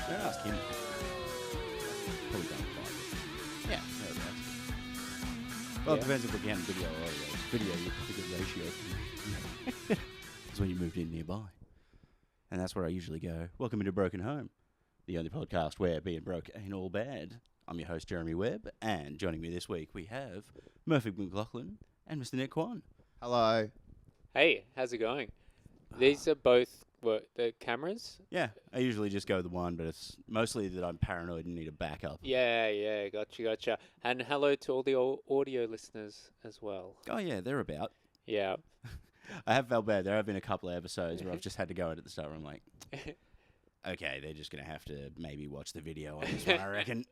Don't ask him. Probably don't apply. Yeah, thereabouts. Well, it depends if we're counting video or audio. Video, you have a good ratio. That's when you moved in nearby. And that's where I usually go. Welcome into Broken Home, the only podcast where being broke ain't all bad. I'm your host, Jeremy Webb, and joining me this week we have Murphy and Quonny and Mr. Nick Quonny. Hello. Hey, how's it going? These are both the cameras? Yeah, I usually just go with the one, but it's mostly that I'm paranoid and need a backup. Yeah, gotcha. And hello to all the audio listeners as well. Oh yeah, they're about. Yeah. I have felt bad. There have been a couple of episodes where I've just had to go in at the start where I'm like, okay, they're just going to have to maybe watch the video on this one, I reckon.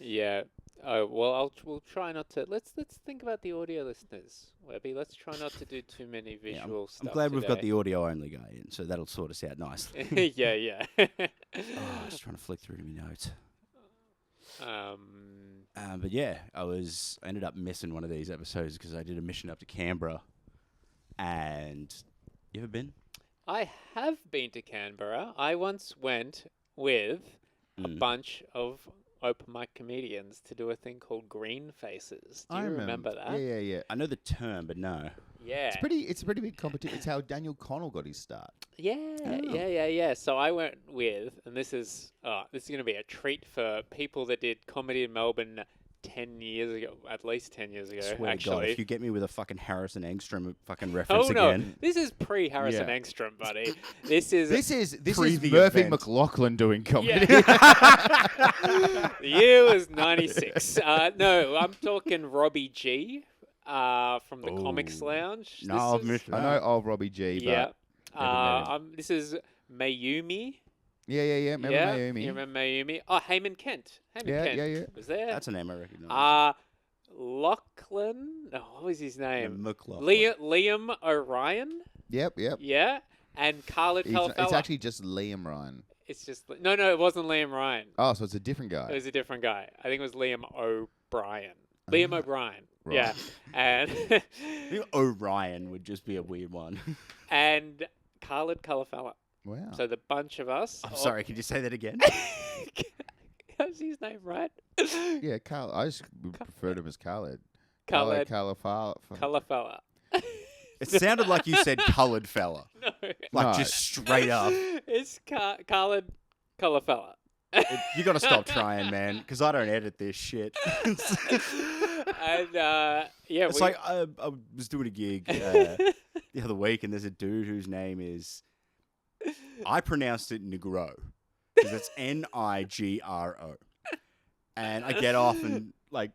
Yeah. Oh, well, we'll try not to. Let's think about the audio listeners, Webby. Let's try not to do too many visual stuff. I'm glad today. we've got the audio only guy in, so that'll sort us out nicely. Yeah. Just trying to flick through to my notes. But yeah, I ended up missing one of these episodes because I did a mission up to Canberra. And you ever been? I have been to Canberra. I once went with a bunch of open mic comedians to do a thing called Green Faces. Do you remember that? Yeah. I know the term, but no. Yeah. It's a pretty big competition. It's how Daniel Connell got his start. Yeah. So I went with, and this is going to be a treat for people that did comedy in Melbourne 10 years ago, at least 10 years ago, Swear actually. to God, if you get me with a fucking Harrison Engstrom fucking reference no, again. this is pre-Harrison Engstrom, buddy. This is pre-the Murphy event. McLaughlin doing comedy. The year was 96. No, I'm talking Robbie G from the Comics Lounge. No, I've missed I know of Robbie G, Yeah. but This is Mayumi. yeah. Remember Mayumi? You remember Mayumi? Oh, Heyman Kent. Yeah. Was there? That's a name I recognise. Lachlan. Oh, what was his name? McLaughlin. Liam Orion. Yep. Yeah. And Khalid Kalafella. It's actually just Liam Ryan. It's just no, it wasn't Liam Ryan. Oh, so it's a different It guy. was a different guy. I think it was Liam O'Brien. Liam O'Brien. Right. Yeah. And I think Orion would just be a weird one. and Khalid Kalafella. Wow. So the bunch of us. I'm sorry, could you say that again? How's his name right? Yeah, Carl. I just preferred him as Khaled. Khaled Kalafala. It sounded like you said coloured fella. No. Like No. just straight up. It's Khalid Kalafella. You got to stop trying, man, because I don't edit this shit. And yeah, It's like I was doing a gig the other week, and there's a dude whose name is, I pronounced it Negro, because it's Nigro. And I get off and, like,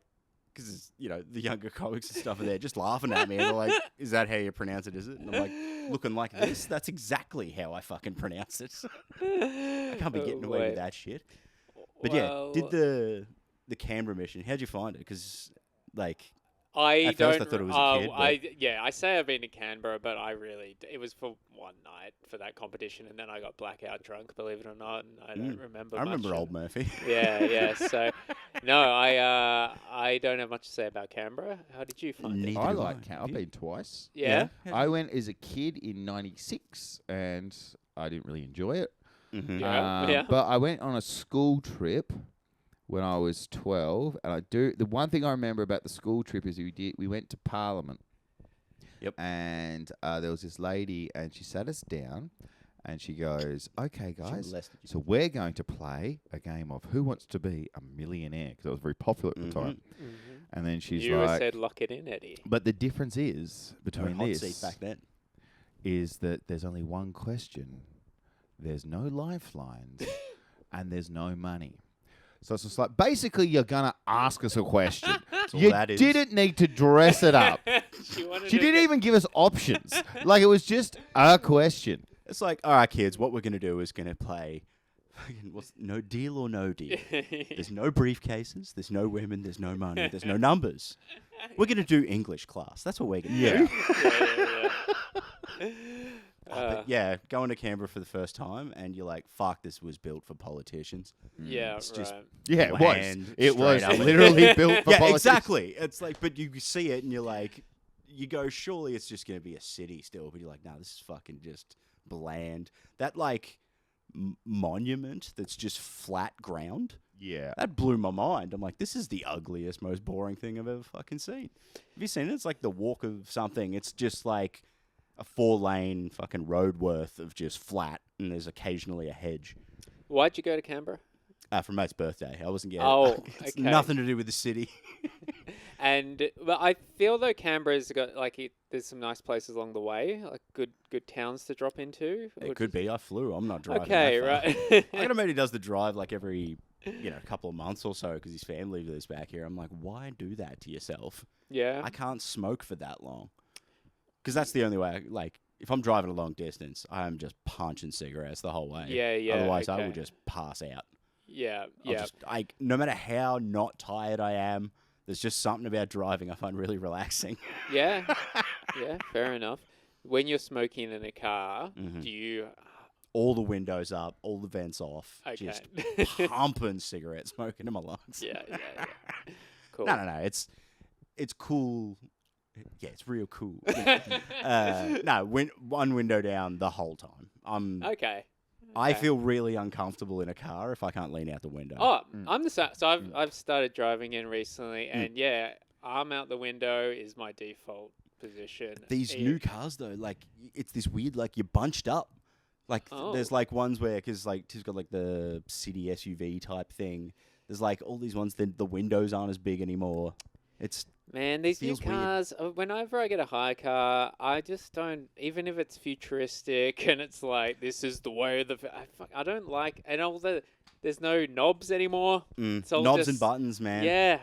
because, the younger comics and stuff are there just laughing at me. And they're like, is that how you pronounce it, is it? And I'm like, looking like this? That's exactly how I fucking pronounce it. I can't be getting away with that shit. But yeah, did the Canberra mission, how'd you find it? Because, like... At first I thought it was a kid. I say I've been to Canberra, but it was for one night for that competition, and then I got blackout drunk, believe it or not, and I don't remember. I remember old Murphy. Yeah. So, no, I don't have much to say about Canberra. How did you find it? I like Canberra. I've been twice. Yeah. I went as a kid in '96, and I didn't really enjoy it. Mm-hmm. Yeah. But I went on a school trip when I was 12, and the one thing I remember about the school trip is we went to Parliament. Yep. And there was this lady, and she sat us down, and she goes, "Okay, guys, so we're going to play a game of Who Wants to Be a Millionaire?" Because it was very popular at the time. Mm-hmm. And then she's you like, said, "Lock it in, Eddie." But the difference is between hot this seat back then is that there's only one question. There's no lifelines, and there's no money. So it's just like, basically, you're going to ask us a question. You didn't need to dress it up. She didn't even give us options. Like, it was just a question. It's like, all right, kids, what we're going to do is going to play no deal or no deal. There's no briefcases. There's no women. There's no money. There's no numbers. We're going to do English class. That's what we're going to do. Yeah. But yeah, going to Canberra for the first time, and you're like, fuck, this was built for politicians. Yeah, It's just Yeah, bland, it was. It straight was up. literally built for Yeah, politics. exactly. It's like, but you see it, and you're like, you go, surely it's just going to be a city still. But you're like, nah, this is fucking just bland. That, like, monument that's just flat ground. Yeah. That blew my mind. I'm like, this is the ugliest, most boring thing I've ever fucking seen. Have you seen it? It's like the walk of something. It's just like a 4-lane fucking road worth of just flat, and there's occasionally a hedge. Why'd you go to Canberra? For mate's birthday. I wasn't getting it's okay. nothing to do with the city. But I feel though Canberra's got there's some nice places along the way, like good towns to drop into. It could be. I flew. I'm not driving. Okay, that far. right. I got a mate who does the drive like every couple of months or so because his family lives back here. I'm like, why do that to yourself? Yeah. I can't smoke for that long. Because that's the only way. If I'm driving a long distance, I'm just punching cigarettes the whole way. Yeah. Otherwise, I okay. will just pass out. Yeah. No matter how not tired I am, there's just something about driving I find really relaxing. Yeah. Fair enough. When you're smoking in a car, do you? All the windows up, all the vents off, Okay. just pumping cigarette smoke into my lungs. Yeah. Cool. No. It's cool. Yeah, it's real cool. One window down the whole time. Okay. I feel really uncomfortable in a car if I can't lean out the window. Oh, I'm the same. So I've started driving in recently, and arm out the window is my default position. These new cars though, it's this weird, you're bunched up. There's ones where, because Tiv's got the city SUV type thing. There's all these ones that the windows aren't as big anymore. Man, these new feels weird. cars, whenever I get a high car, I just don't, even if it's futuristic and it's this is the way of I don't like, and there's no knobs anymore. Knobs just, and buttons, man. Yeah.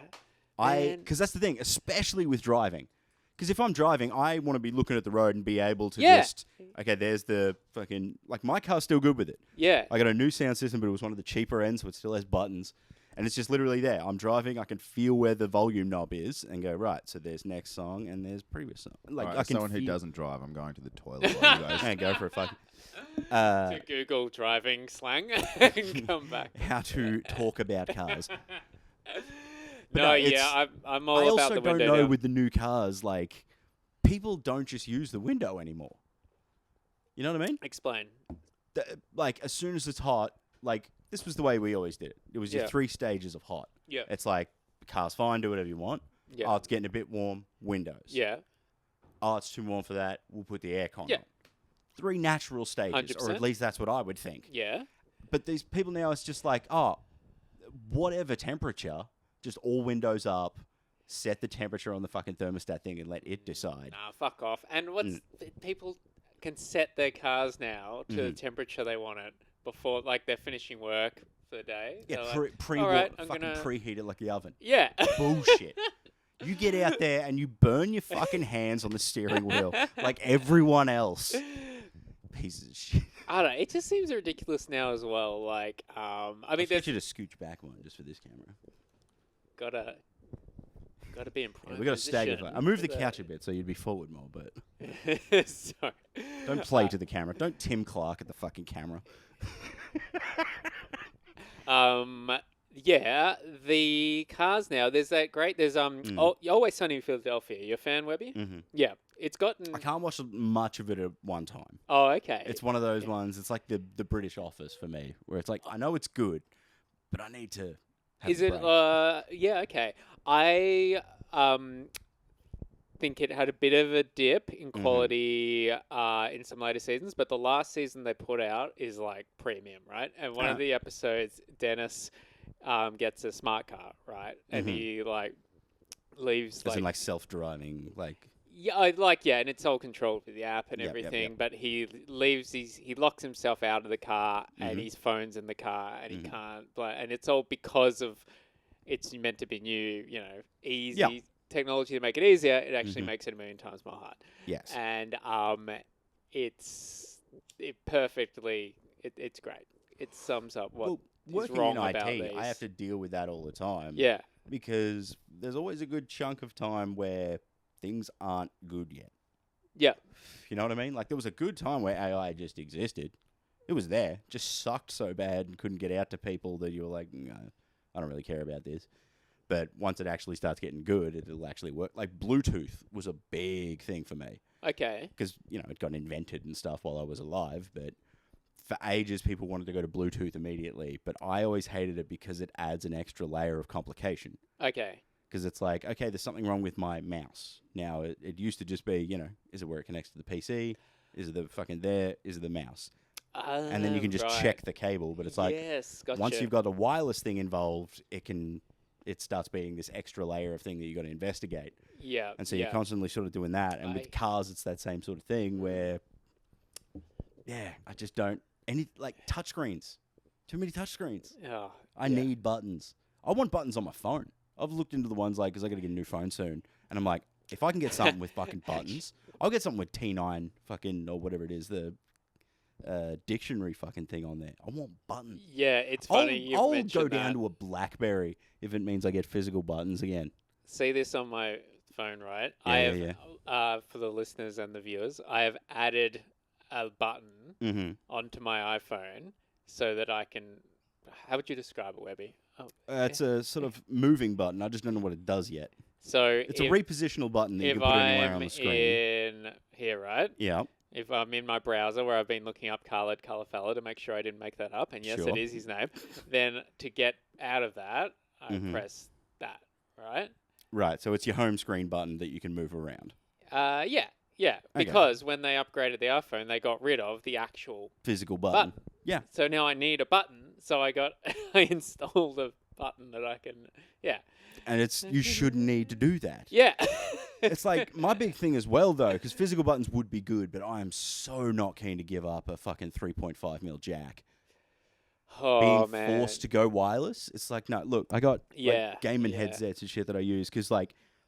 Because that's the thing, especially with driving. Because if I'm driving, I want to be looking at the road and be able to there's the fucking, my car's still good with it. Yeah. I got a new sound system, but it was one of the cheaper ends, so it still has buttons. And it's just literally there. I'm driving, I can feel where the volume knob is and go, right, so there's next song and there's previous song. Right, as someone who doesn't drive, I'm going to the toilet while you guys and go for a fucking... to Google driving slang and come back. How to talk about cars. I'm all about the window. I also don't know with the new cars, people don't just use the window anymore. You know what I mean? Explain. As soon as it's hot, this was the way we always did it. It was your 3 stages of hot. Yeah. It's the car's fine, do whatever you want. Yeah. Oh, it's getting a bit warm, windows. Yeah. Oh, it's too warm for that, we'll put the aircon on. 3 natural stages, 100%. or at least that's what I would think. Yeah. But these people now, it's just whatever temperature, just all windows up, set the temperature on the fucking thermostat thing and let it decide. Nah, fuck off. And people can set their cars now to the temperature they want it before, they're finishing work for the day. Yeah, preheat it like the oven. Yeah. Bullshit. You get out there and you burn your fucking hands on the steering wheel like everyone else. Pieces of shit. I don't know. It just seems ridiculous now as well. I mean, I'll get you to scooch back one just for this camera. Gotta be in prime. We got to stagger. I moved the couch a bit so you'd be forward more, but sorry. Don't play to the camera. Don't Tim Clark at the fucking camera. Yeah, the cars now. There's Always Sunny in Philadelphia. You a fan, Webby? Mm-hmm. Yeah, it's gotten. I can't watch much of it at one time. Oh, okay. It's one of those ones. It's like the British Office for me, where it's I know it's good, but I need to. Is it? Yeah. Okay. I think it had a bit of a dip in quality in some later seasons, but the last season they put out is premium, right? And one of the episodes, Dennis gets a smart car, right? And he leaves as in self-driving, and it's all controlled with the app and everything. Yep. But he leaves. He locks himself out of the car, and his phone's in the car, and he can't. And it's all because of it's meant to be new, easy technology to make it easier. It actually makes it a million times more hard. Yes, and it's perfectly. It's great. It sums up what is wrong in IT, about these. I have to deal with that all the time. Yeah, because there's always a good chunk of time where things aren't good yet. Yeah. You know what I mean? There was a good time where AI just existed. It was there, just sucked so bad and couldn't get out to people that you were like, no, I don't really care about this. But once it actually starts getting good, it'll actually work. Bluetooth was a big thing for me. Okay. Because, it got invented and stuff while I was alive. But for ages, people wanted to go to Bluetooth immediately, but I always hated it because it adds an extra layer of complication. Okay. Because it's like, okay, there's something wrong with my mouse. Now, it used to just be, is it where it connects to the PC? Is it the fucking there? Is it the mouse? And then you can just check the cable. But it's like, yes, gotcha. once you've got a wireless thing involved, it starts being this extra layer of thing that you got to investigate. Yeah. And so you're constantly sort of doing that. And with cars, it's that same sort of thing where, I just don't. Touchscreens. Too many touchscreens. Oh, I need buttons. I want buttons on my phone. I've looked into the ones because I got to get a new phone soon. And I'm like, if I can get something with fucking buttons, I'll get something with T9 fucking, or whatever it is, the dictionary fucking thing on there. I want buttons. Yeah, it's funny. I'll go down to a BlackBerry if it means I get physical buttons again. See this on my phone, right? For the listeners and the viewers, I have added a button onto my iPhone so that I can. How would you describe it, Webby? It's a sort of moving button. I just don't know what it does yet. So it's a repositional button that you can put anywhere on the screen. In here, right? Yeah. If I'm in my browser where I've been looking up Khaled Kalafella to make sure I didn't make that up, and yes, it is his name, then to get out of that, I press that, right? Right. So it's your home screen button that you can move around. Yeah. Because when they upgraded the iPhone, they got rid of the actual physical button. Yeah. So now I need a button. So I installed a button that I can. Yeah. And you shouldn't need to do that. Yeah. It's like my big thing as well, though, because physical buttons would be good, but I am so not keen to give up a fucking 3.5mm jack. Oh, being forced to go wireless. It's like, no, look, I got gaming headsets and shit that I use because,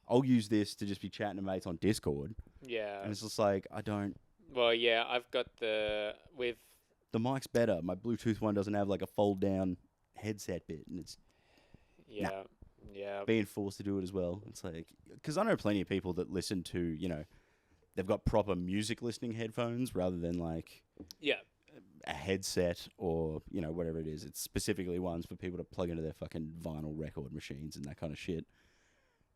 I'll use this to just be chatting to mates on Discord. Yeah. And it's just like, I don't. Well, yeah, I've got the mic's better. My Bluetooth one doesn't have a fold down headset bit, and it's being forced to do it as well. It's like, because I know plenty of people that listen to, they've got proper music listening headphones rather than a headset or whatever it is. It's specifically ones for people to plug into their fucking vinyl record machines and that kind of shit.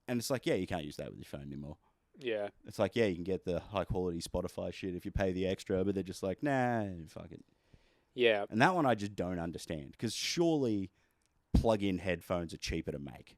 And it's like, you can't use that with your phone anymore. Yeah. It's like, you can get the high quality Spotify shit if you pay the extra, but they're just like, nah, fuck it. Yeah. And that one I just don't understand, because surely plug-in headphones are cheaper to make.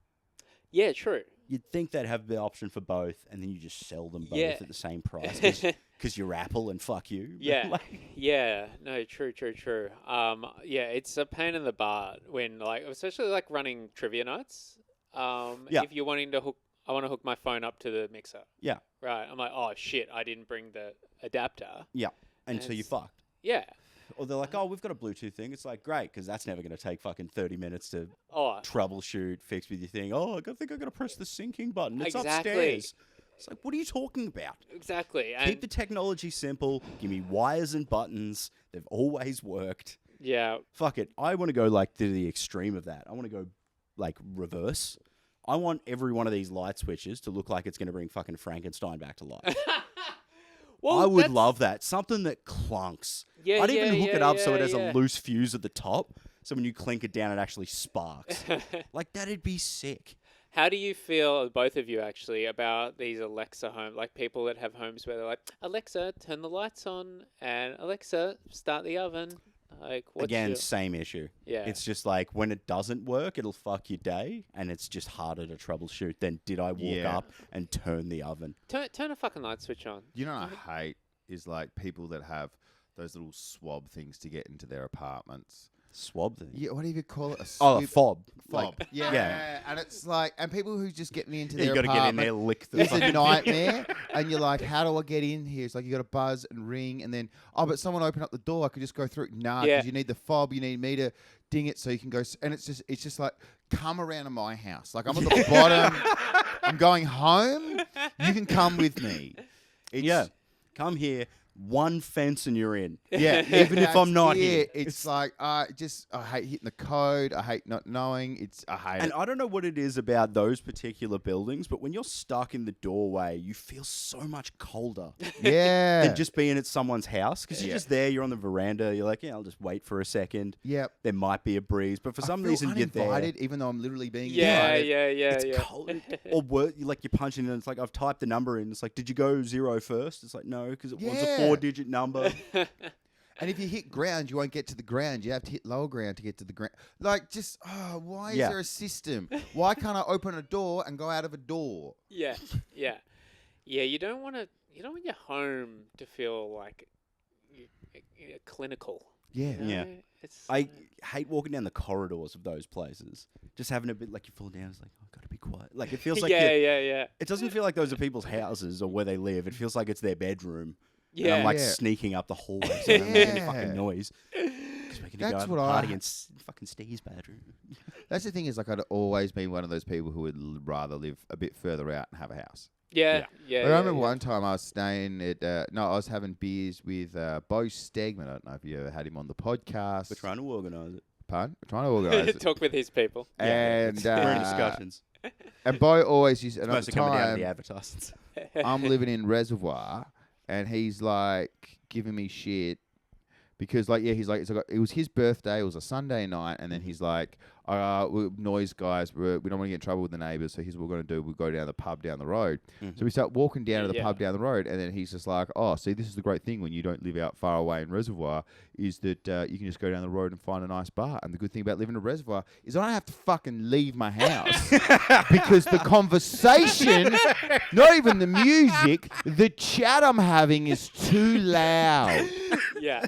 Yeah, true. You'd think they'd have the option for both, and then you just sell them both at the same price because you're Apple and fuck you. Yeah. Yeah. No, true. Yeah, it's a pain in the butt when, especially running trivia nights. If you're wanting to I want to hook my phone up to the mixer. Yeah. Right. I'm like, oh shit, I didn't bring the adapter. Yeah. And so you're fucked. Yeah. Or they're like, oh, we've got a Bluetooth thing. It's like, great, because that's never going to take fucking 30 minutes to troubleshoot, fix with your thing. Oh, I think I'm going to press the syncing button. It's upstairs. It's like, what are you talking about? Exactly. Keep the technology simple. Give me wires and buttons. They've always worked. Yeah. Fuck it. I want to go to the extreme of that. I want to go reverse. I want every one of these light switches to look like it's going to bring fucking Frankenstein back to life. Well, I would love that. Something that clunks. Yeah, I'd even hook it up so it has a loose fuse at the top, so when you clink it down, it actually sparks. That'd be sick. How do you feel, both of you actually, about these Alexa homes? People that have homes where they're like, Alexa, turn the lights on, and Alexa, start the oven. Same issue. Yeah. It's just when it doesn't work, it'll fuck your day, and it's just harder to troubleshoot than did I walk up and turn the oven. Turn a fucking light switch on. You know what I hate is people that have those little swab things to get into their apartments. Swab thing? Yeah, what do you call it? A fob. Fob. And it's and people who just get me into their apartment. You got to get in there, lick the It's a nightmare. And you're like, how do I get in here? It's like you got to buzz and ring, and then, but someone open up the door. I could just go through. Nah, because you need the fob. You need me to ding it so you can go. And it's just come around to my house. I'm at the bottom. I'm going home. You can come with me. Come here. One fence and you're in. Yeah, even if I'm not here. It's I hate hitting the code. I hate not knowing. I hate it. And I don't know what it is about those particular buildings, but when you're stuck in the doorway, you feel so much colder. Yeah. Than just being at someo's house, because you're just there, you're on the veranda, you're like, I'll just wait for a second. Yep. There might be a breeze, but for some reason you're there. Even though I'm literally being invited. It's cold. Or you're punching in, and it's like, I've typed the number in. It's like, did you go 0 first? It's like, no, because it was a 4-digit number. And if you hit ground, you won't get to the ground. You have to hit lower ground to get to the ground. Like, just, why is Yeah. there a system? Why can't I open a door and go out of a door? Yeah. You don't want your home to feel like clinical. Yeah. you know? Yeah. It's I hate walking down the corridors of those places. Just having a bit like you fall down. It's like, oh, gotta be quiet. Like it feels like yeah. It doesn't feel like those are people's houses or where they live. It feels like it's their bedroom. And Yeah. I'm like Yeah. sneaking up the hallway so I don't make any Yeah. fucking noise. Because we're gonna That's go what have a I- party in fucking Steve's bedroom. That's the thing is, like, I'd always been one of those people who would rather live a bit further out and have a house. Yeah. I remember one time I was staying at, I was having beers with Bo Stegman. I don't know if you ever had him on the podcast. We're trying to organise it. Pardon? We're trying to organise it. Talk with his people. And we're in discussions. And Bo always used, and at the Mostly coming down to time, the advertisements. I'm living in Reservoir, and he's like giving me shit because, like, he's like, it was his birthday. It was a Sunday night, and then he's like, we're noise guys. We don't want to get in trouble with the neighbours, so here's what we're going to do. We'll go down the pub down the road. So we start walking down to the pub down the road, and then he's just like, oh, see, this is the great thing when you don't live out far away in Reservoir is that you can just go down the road and find a nice bar. And the good thing about living in a Reservoir is I don't have to fucking leave my house because the conversation, not even the music, the chat I'm having is too loud. Yeah.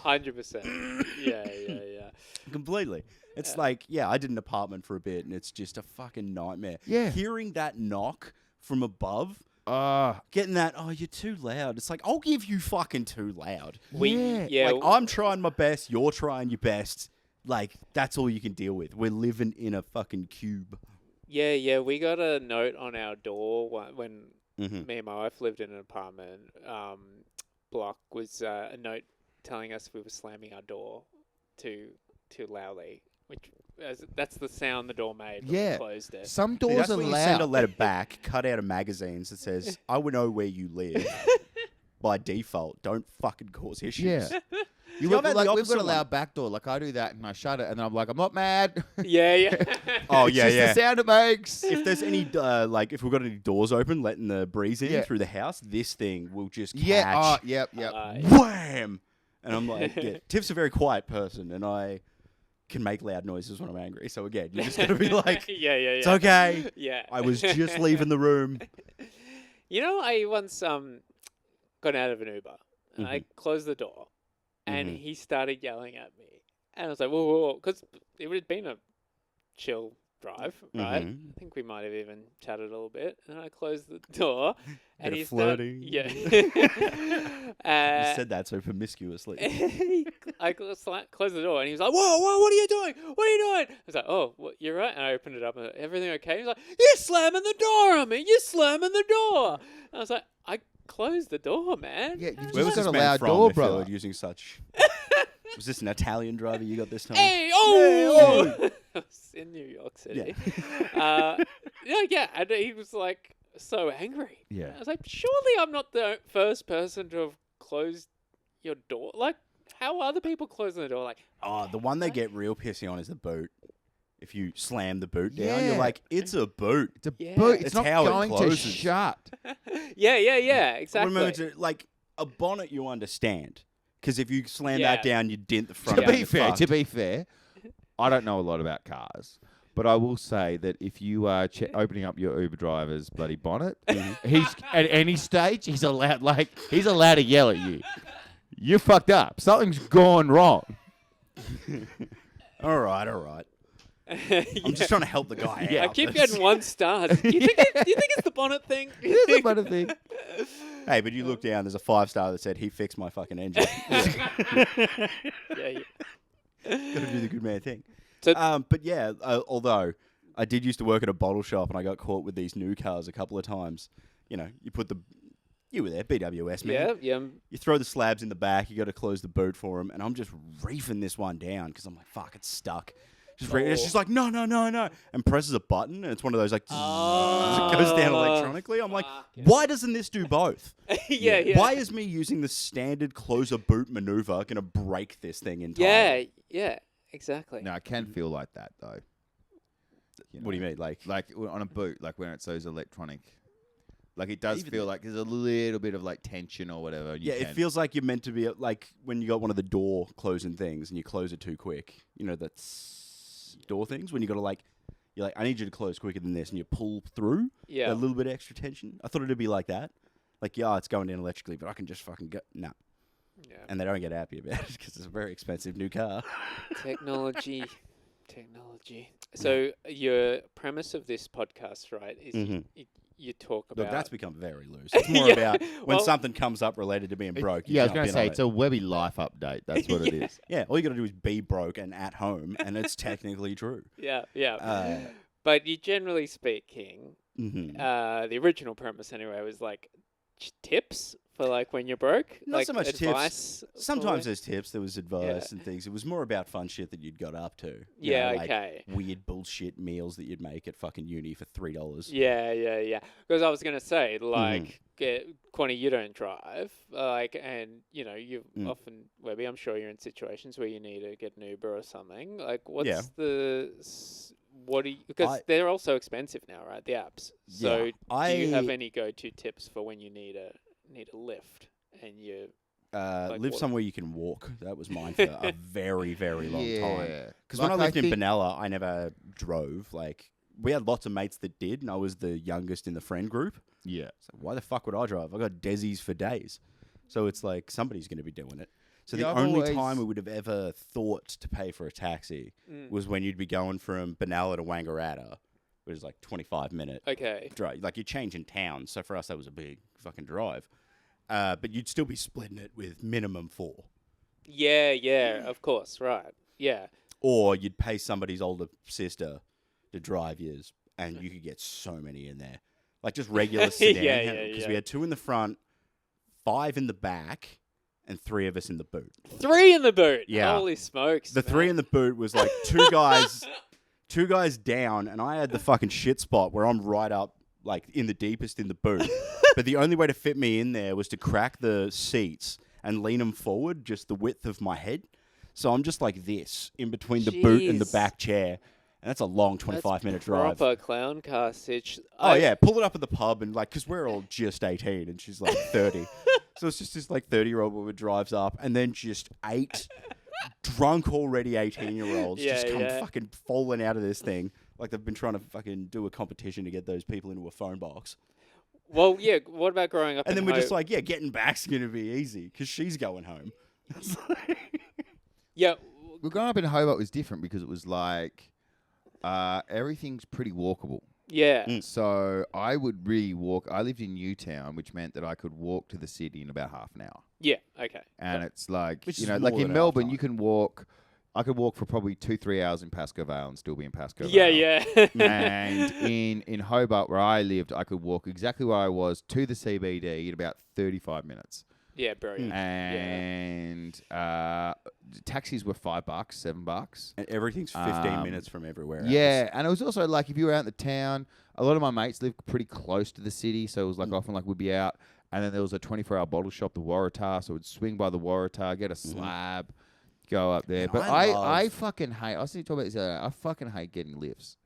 100%. Yeah. Completely. It's like, I did an apartment for a bit, and it's just a fucking nightmare. Yeah. Hearing that knock from above, Ah, getting that, oh, you're too loud. It's like, I'll give you fucking too loud. yeah. Like, I'm trying my best, you're trying your best. Like, that's all you can deal with. We're living in a fucking cube. Yeah. We got a note on our door when Mm-hmm. me and my wife lived in an apartment block. Was a note telling us we were slamming our door too loudly, which that's the sound the door made when Yeah. we closed it. Some See, doors that's are when you send a loud. letter back, cut out of magazines that says, I will know where you live. By default, don't fucking cause issues. Yeah. See, I've had the We've got opposite a one. loud back door. Like, I do that and I shut it, and then I'm like, I'm not mad. Yeah. Oh, It's yeah, just yeah. the sound it makes. If there's any, if we've got any doors open, letting the breeze in Yeah. through the house, this thing will just catch. Yeah. Yep. Wham! And I'm like, Tiff's a very quiet person, and I can make loud noises when I'm angry. So again, you just got to be like, yeah. it's okay. Yeah. I was just leaving the room. You know, I once got out of an Uber and I closed the door, and Mhm. he started yelling at me, and I was like, whoa, because it would have been a chill drive, right? Mhm. I think we might have even chatted a little bit, and I closed the door, and Bit he of flirting. Yeah. You said that so promiscuously. I closed the door, and he was like, "Whoa, what are you doing? What are you doing?" I was like, "Oh, you're right." And I opened it up, and everything okay? He's like, "You're slamming the door on me. You're slamming the door." And I was like, "I closed the door, man." Yeah, you've Where just was got this a man loud from, door, if you're brother. using such... Was this an Italian driver you got this time? Hey, oh! I was in New York City. Yeah, and he was like so angry. Yeah. I was like, surely I'm not the first person to have closed your door. Like, how are other people closing the door? Like, Oh, the one they get real pissy on is the boot. If you slam the boot down, you're Yeah. like, it's a boot. It's a Yeah. boot. It's It's not how it going to closes. shut. yeah, exactly. Remember, like, a bonnet you understand. Because if you slam Yeah. that down, you dent the front. To and be you're fair, fucked. I don't know a lot about cars, but I will say that if you are opening up your Uber driver's bloody bonnet, he's at any stage he's allowed to yell at you. You fucked up. Something's gone wrong. All right. I'm just trying to help the guy out. I keep getting 1 star. Do you think it's the bonnet thing? It is a funny thing. Hey, but you look down, there's a 5-star that said he fixed my fucking engine. Yeah. Gotta do the good man thing. So- But yeah, although I did used to work at a bottle shop and I got caught with these new cars a couple of times. You know, you were there, BWS, man. Yeah. You throw the slabs in the back, you got to close the boot for them, and I'm just reefing this one down because I'm like, fuck, it's stuck. It's just like, no, and presses a button, and it's one of those like, it goes down electronically. I'm like, why doesn't this do both? Yeah. Why is me using the standard close a boot maneuver going to break this thing entirely? Yeah, exactly. No, it can feel like that though. What do you mean? Like Like on a boot, like when it's those electronic. Like it does Even feel then. like there's a little bit of like tension or whatever. and you Yeah, it can- feels like you're meant to be like when you got one of the door closing things and you close it too quick. You know, that's door things when you got to like, you're like, I need you to close quicker than this, and you pull through Yeah. a little bit of extra tension. I thought it'd be like that. Like, yeah, it's going in electrically, but I can just fucking go. No. Yeah. And they don't get happy about it because it's a very expensive new car. Technology. So your premise of this podcast, right, is Mhm. you talk about. Look, that's become very loose. It's more Yeah, about when well- something comes up related to being broke. You Yeah, I was jump going to in say on it's it. a Webby life update. That's what it is. Yeah, all you got to do is be broke and at home, and it's technically true. Yeah. Uh, But you generally speaking, Mm-hmm. the original premise anyway was like tips for like when you're broke. Not like so much tips. advice Sometimes for there's tips, there was advice and things. It was more about fun shit that you'd got up to. You Yeah, know, like okay. weird bullshit meals that you'd make at fucking uni for $3. Yeah. Because I was gonna say, Mm-hmm. like, Quonny, you don't drive, like, and you know, you Mm. often, Webby, I'm sure you're in situations where you need to get an Uber or something. Like, what's Yeah. what do you? Because I- they're also expensive now, right? The apps. So, Yeah, do you have I- any go-to tips for when you need a lift and you? Like Live what? somewhere you can walk. That was mine for a very, very long time. Yeah. Because Like, when I lived in think- Benalla, I never drove. Like, we had lots of mates that did, and I was the youngest in the friend group. Yeah. So why the fuck would I drive? I got Desi's for days. So it's like somebody's going to be doing it. So Yeah, the I've only always- time we would have ever thought to pay for a taxi Mm. was when you'd be going from Benalla to Wangaratta, which is like 25-minute Okay. drive. Like, you're changing towns. So for us, that was a big fucking drive. But you'd still be splitting it with minimum 4. Yeah, of course, right. Yeah. Or you'd pay somebody's older sister to drive yours, and you could get so many in there. Like, just regular sedan. Yeah, Because yeah. we had 2 in the front, 5 in the back, and 3 of us in the boot. 3 in the boot. Yeah. Holy smokes. The 3 man. in the boot was like 2 guys, 2 guys down, and I had the fucking shit spot where I'm right up, like, in the deepest in the boot. But the only way to fit me in there was to crack the seats and lean them forward just the width of my head. So I'm just like this in between the boot and the Jeez. back chair. And that's a long 25-minute drive. Proper clown car sitch. Oh, yeah. Pull it up at the pub and, like, because we're all just 18 and she's like 30. So it's just this, like, 30-year-old woman drives up and then just 8 drunk already 18-year-olds just come fucking falling out of this thing. Like they've been trying to fucking do a competition to get those people into a phone box. Well, yeah. What about growing up? And in then we're just Ho- like, yeah, getting back's going to be easy because she's going home. It's like- yeah. Well, growing up in Hobart was different because it was like everything's pretty walkable. Yeah. Mm. So I would really walk. I lived in Newtown, which meant that I could walk to the city in about half an hour. Yeah. Okay. And it's like, Which you is know, like more in than Melbourne, half you can walk. I could walk for probably 2-3 hours in Pascoe Vale and still be in Pascoe Yeah. Vale. Yeah. And in Hobart, where I lived, I could walk exactly where I was to the CBD in about 35 minutes. Yeah. Brilliant. And taxis were $5, $7. and everything's 15 minutes from everywhere else. Yeah, and it was also like if you were out in the town, a lot of my mates lived pretty close to the city, so it was like often like we'd be out, and then there was a 24-hour bottle shop, the Waratah, so we'd swing by the Waratah, get a slab, go up there. Man, But I I love- fucking hate. I was talking about this the other day, I fucking hate getting lifts.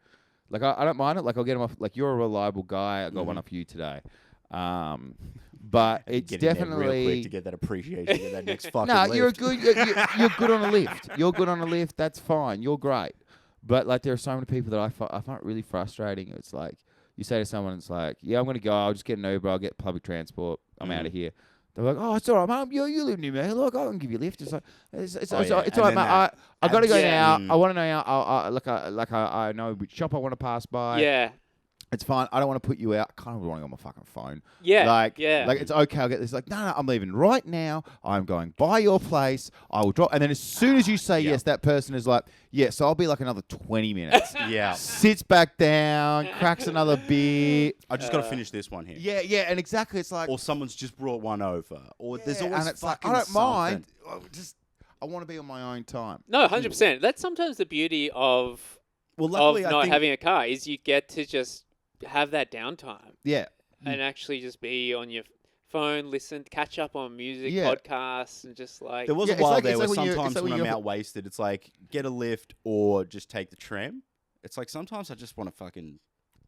Like I don't mind it. Like I'll get them off. Like you're a reliable guy. I got one off you today. But it's Get in there definitely real quick to get that appreciation, get that next fucking no, lift. you're a good. You're good on a lift. You're good on a lift. That's fine. You're great. But like, there are so many people that I find really frustrating. It's like you say to someone, it's like, yeah, I'm gonna go. I'll just get an Uber. I'll get public transport. I'm out of here. They're like, oh, it's all right, mate. You live near me. Look, I can give you a lift. It's like, it's Oh, all yeah. right, And mate. then that I gotta go Yeah. now. I want to know now. I know which shop I want to pass by. Yeah. It's fine. I don't want to put you out. I kind of want to go on my fucking phone. Yeah. Like, yeah. like it's okay. I'll get this. Like, no, I'm leaving right now. I'm going by your place. I will drop. And then as soon as you say Yeah. yes, that person is like, yeah, so I'll be like another 20 minutes. Yeah. Sits back down, cracks another beer. I just got to finish this one here. Yeah. And exactly, it's like, Or someo's just brought one over. Or there's yeah, always and it's like, fucking I don't mind. something. I want to be on my own time. No, 100%. That's sometimes the beauty of Well, luckily, not I think having a car is you get to just have that downtime Yeah. and actually just be on your phone, listen, catch up on music, Yeah. podcasts, and just like there was Yeah, a it's while like- there it's where like when you're- sometimes it's like when when I'm you're- out wasted, it's like get a lift or just take the tram. It's like sometimes I just want to fucking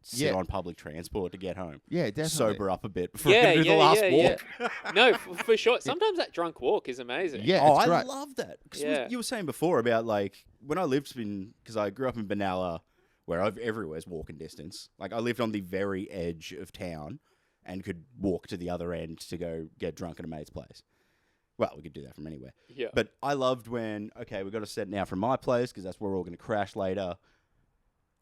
sit Yeah. on public transport to get home. Yeah, definitely. Sober up a bit before I do the last walk. No, for sure. Sometimes that drunk walk is amazing. Yeah, Oh, it's I great. love that. 'Cause Yeah. you were saying before about like when I lived because I grew up in Benalla, where everywhere's walking distance. Like I lived on the very edge of town and could walk to the other end to go get drunk at a mate's place. Well, we could do that from anywhere. Yeah. But I loved when, okay, we've got to set now from my place because that's where we're all going to crash later.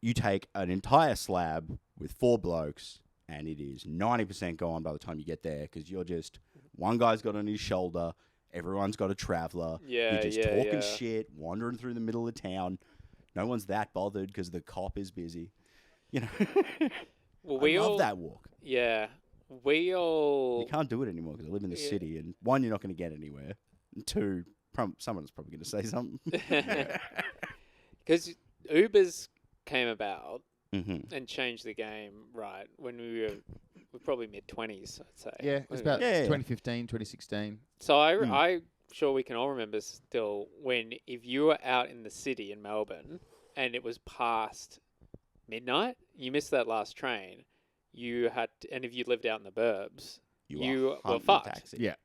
You take an entire slab with 4 blokes and it is 90% gone by the time you get there because you're just, one guy's got on his shoulder, everyone's got a traveller. Yeah, You're just yeah, talking yeah. shit, wandering through the middle of town. No one's that bothered because the cop is busy. You know, Well, I love that walk. Yeah. We all. You can't do it anymore because I live in the Yeah. city, and 1, you're not going to get anywhere. And 2, someone's probably going to say something. Because Ubers came about Mm-hmm. and changed the game, right? When we were probably mid-20s, I'd say. Yeah, it was about Yeah. 2015, 2016. So Mm. I'm sure we can all remember still when if you were out in the city in Melbourne and it was past midnight, you missed that last train. You had to, and if you lived out in the burbs, you were hunting a fucked. taxi. Yeah.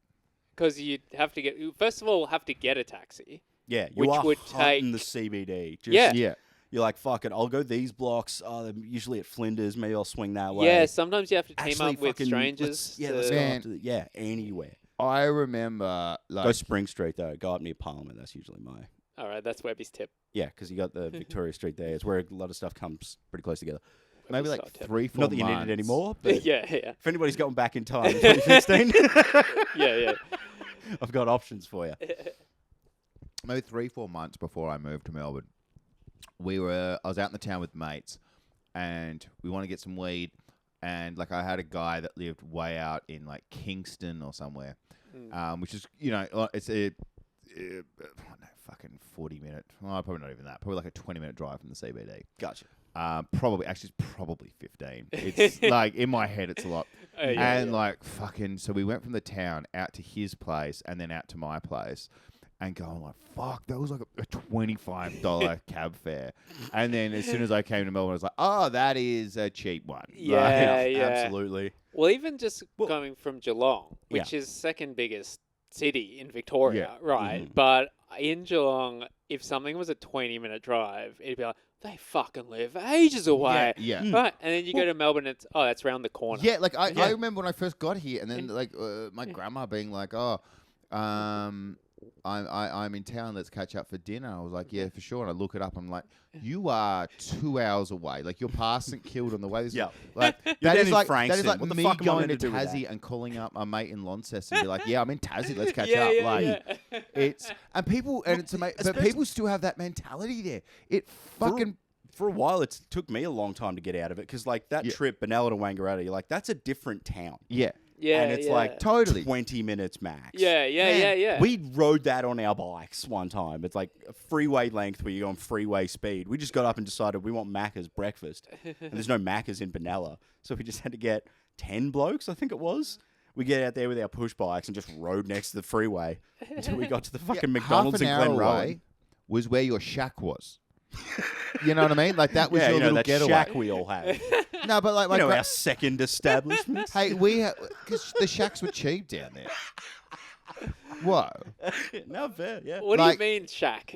because you'd have to get first of all have to get a taxi. Yeah, you Which are would hunting the take- CBD. Just, Yeah. Yeah. You're like, fuck it, I'll go these blocks. They're usually at Flinders. Maybe I'll swing that way. Yeah, sometimes you have to team Actually, up with fucking, strangers. let's to- go Man. up to anywhere. I remember, Go like, Spring Street, though. Go up near Parliament. That's usually my... All right, that's Webby's tip. Yeah, because you got the Victoria Street there. It's where a lot of stuff comes pretty close together. maybe Webby's like top tip. 3-4 Not that you months. need it anymore, but yeah. if anybody's going back in time in 2015, Yeah. I've got options for you. Maybe 3-4 months before I moved to Melbourne, I was out in the town with mates, and we want to get some weed, and like I had a guy that lived way out in like Kingston or somewhere, which is it's a fucking 40-minute, probably not even that, probably like a 20-minute drive from the CBD. Gotcha. It's probably 15. It's like in my head, it's a lot. So we went from the town out to his place and then out to my place. And going like, fuck, that was like a $25 cab fare. And then as soon as I came to Melbourne, I was like, oh, that is a cheap one. Yeah, Like, yeah. Absolutely. Well, even just Well- coming from Geelong, which is second biggest city in Victoria, right? Mhm. But in Geelong, if something was a 20-minute drive, it'd be like, they fucking live ages away. Yeah. Right. And then you go to Melbourne, that's round the corner. Yeah, like I Yeah. remember when I first got here, and then like my grandma being like, I'm in town. Let's catch up for dinner. I was like, yeah, for sure. And I look it up. I'm like, you are 2 hours away. Like you're past St Kilda on the way. Yeah. Like You're that down is in like Frankston. What the me fuck am I going meant to to do with Tassie that? and calling up my mate in Launceston and be like, yeah, I'm in Tassie. Let's catch yeah, up. yeah, Like yeah. it's it's amazing. But especially- people still have that mentality there. It fucking For a while, it took me a long time to get out of it because, like, that Yeah. trip, Benalla to Wangaratta, you're like, that's a different town. yeah. Yeah, and it's yeah. like Totally. 20 minutes max. Yeah. We rode that on our bikes one time. It's like a freeway length where you're on freeway speed. We just got up and decided we want Macca's breakfast. And there's no Macca's in Benalla. So we just had to get 10 blokes, I think it was. We get out there with our push bikes and just rode next to the freeway until we got to the fucking McDonald's in half an hour Glenrowan. away was where your shack was. You know what I mean? Like that was Yeah, your little that getaway. shack we all have. No, but like my Our second establishment. hey, because the shacks were cheap down there. Whoa, No, fair, yeah. What Like- do you mean, shack?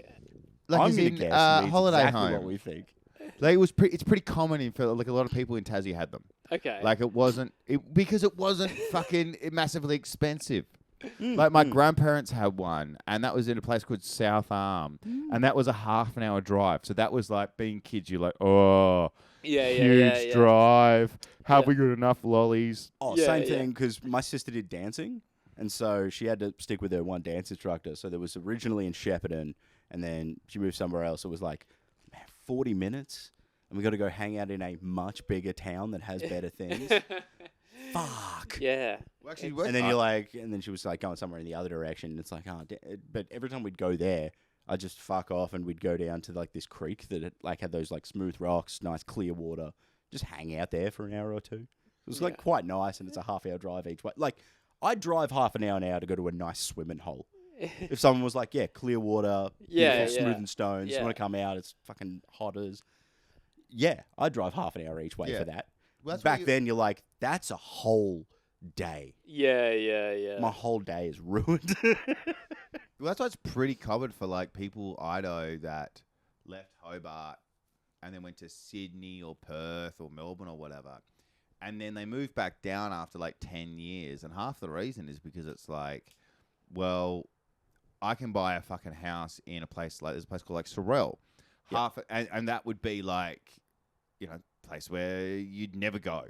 like I'm as gonna in guess it means holiday exactly home. what we think. Like it's pretty common for like a lot of people in Tassie had them. Okay. Like because it wasn't fucking massively expensive. Like my grandparents had one, and that was in a place called South Arm, and that was a half an hour drive. So that was like being kids. You're like, oh, huge drive. Have Yeah. we got enough lollies? Oh, Yeah, same yeah. thing, because my sister did dancing, and so she had to stick with her one dance instructor. So there was originally in Shepparton, and then she moved somewhere else. It was like, man, 40 minutes, and we got to go hang out in a much bigger town that has better things. Fuck. Yeah. Well, actually, And then you're like, and then she was like going somewhere in the other direction. And it's like, but every time we'd go there, I'd just fuck off and we'd go down to like this creek that had those like smooth rocks, nice clear water, just hang out there for an hour or two. It was like Yeah. quite nice, and it's a half-hour drive each way. Like, I'd drive half an hour now to go to a nice swimming hole. If someone was like, yeah, clear water, Yeah, beautiful, smooth yeah. and stones, you Yeah. want to come out, it's fucking hot as. Yeah, I'd drive half an hour each way Yeah. for that. Well, that's Back then, you're like, that's a whole day. Yeah. My whole day is ruined. Well, that's why it's pretty common for like people I know that left Hobart and then went to Sydney or Perth or Melbourne or whatever, and then they moved back down after like 10 years. And half the reason is because it's like, well, I can buy a fucking house in a place like there's a place called like Sorel, and that would be like, you know, a place where you'd never go.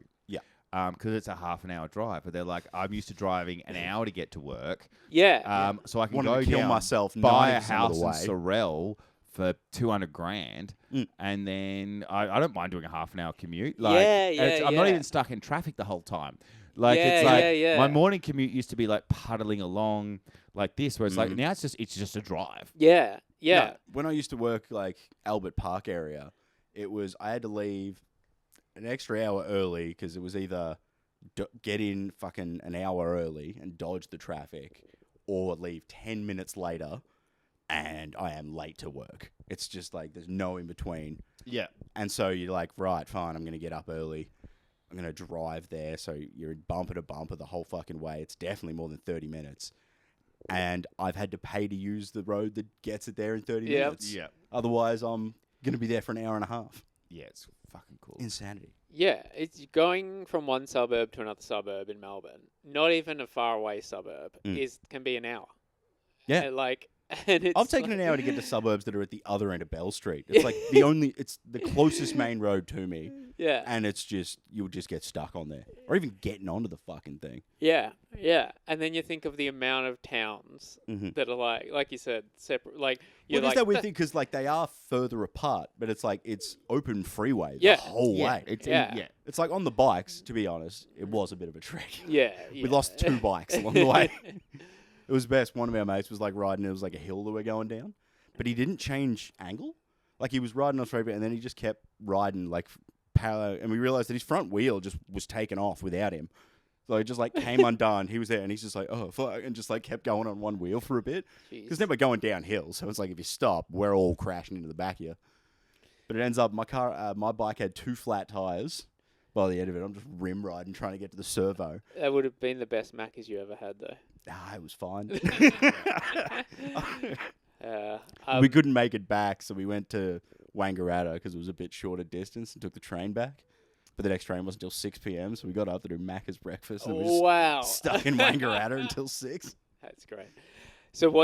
Because it's a half an hour drive. But they're like, I'm used to driving an hour to get to work. Yeah. So I can Wanted go to kill down, myself buy a 90% of house the in way. Sorel for $200,000, and then I don't mind doing a half an hour commute. Like, I'm not even stuck in traffic the whole time. Like it's like my morning commute used to be like puddling along like this, where it's like now it's just a drive. Yeah. No, when I used to work like Albert Park area, I had to leave an extra hour early because it was either get in fucking an hour early and dodge the traffic, or leave 10 minutes later and I am late to work. It's just like there's no in between. Yeah. And so you're like, right, fine, I'm going to get up early. I'm going to drive there. So you're bumper to bumper the whole fucking way. It's definitely more than 30 minutes. And I've had to pay to use the road that gets it there in 30 minutes. Yeah. Otherwise, I'm going to be there for an hour and a half. Yeah, it's fucking cool. Insanity. Yeah, it's going from one suburb to another suburb in Melbourne. Not even a far away suburb can be an hour. Yeah. And it's I've taken an hour to get to suburbs that are at the other end of Bell Street. It's like it's the closest main road to me. Yeah. And it's just, you'll just get stuck on there. Or even getting onto the fucking thing. Yeah. And then you think of the amount of towns that are like you said, separate. Like, you're Well, there's that weird thing because like they are further apart, but it's like it's open freeway the whole way. It's like on the bikes, to be honest, it was a bit of a trek. Yeah. We lost 2 bikes along the way. It was best. One of our mates was like riding. It was like a hill that we're going down, but he didn't change angle. Like he was riding on straight, and then he just kept riding like parallel. And we realized that his front wheel just was taken off without him. So it just like came undone. He was there, and he's just like, oh, fuck, and just like kept going on one wheel for a bit. Because then we're going downhill, so it's like if you stop, we're all crashing into the back of you. But it ends up my bike had 2 flat tires. By the end of it, I'm just rim riding, trying to get to the servo. That would have been the best Macca's you ever had, though. It was fine. We We couldn't make it back, so we went to Wangaratta because it was a bit shorter distance and took the train back. But the next train wasn't until 6 p.m, so we got up to do Macca's breakfast and we just stuck in Wangaratta until 6. That's great. So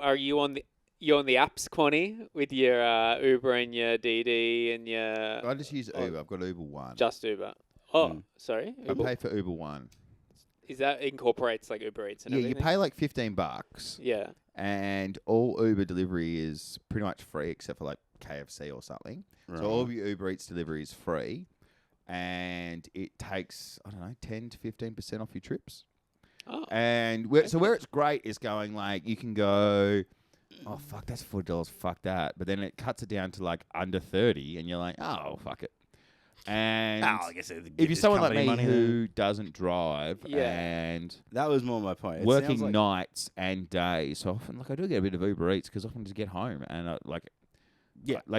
are you on the apps, Quonny, with your Uber and your DD and your... I just use Uber. I've got Uber One. Just Uber. Oh, sorry. I pay for Uber One. Is that incorporates like Uber Eats and everything? You pay like $15. Yeah. And all Uber delivery is pretty much free except for like KFC or something. Right. So all of your Uber Eats delivery is free, and it takes 10 to 15% off your trips. Oh. And where it's great is going like you can go, oh fuck, that's $40, fuck that. But then it cuts it down to like under 30, and you're like, oh fuck it. And I guess if you're someone like me who doesn't drive and that was more my point. Working nights and days, so often like I do get a bit of Uber Eats because often just get home and like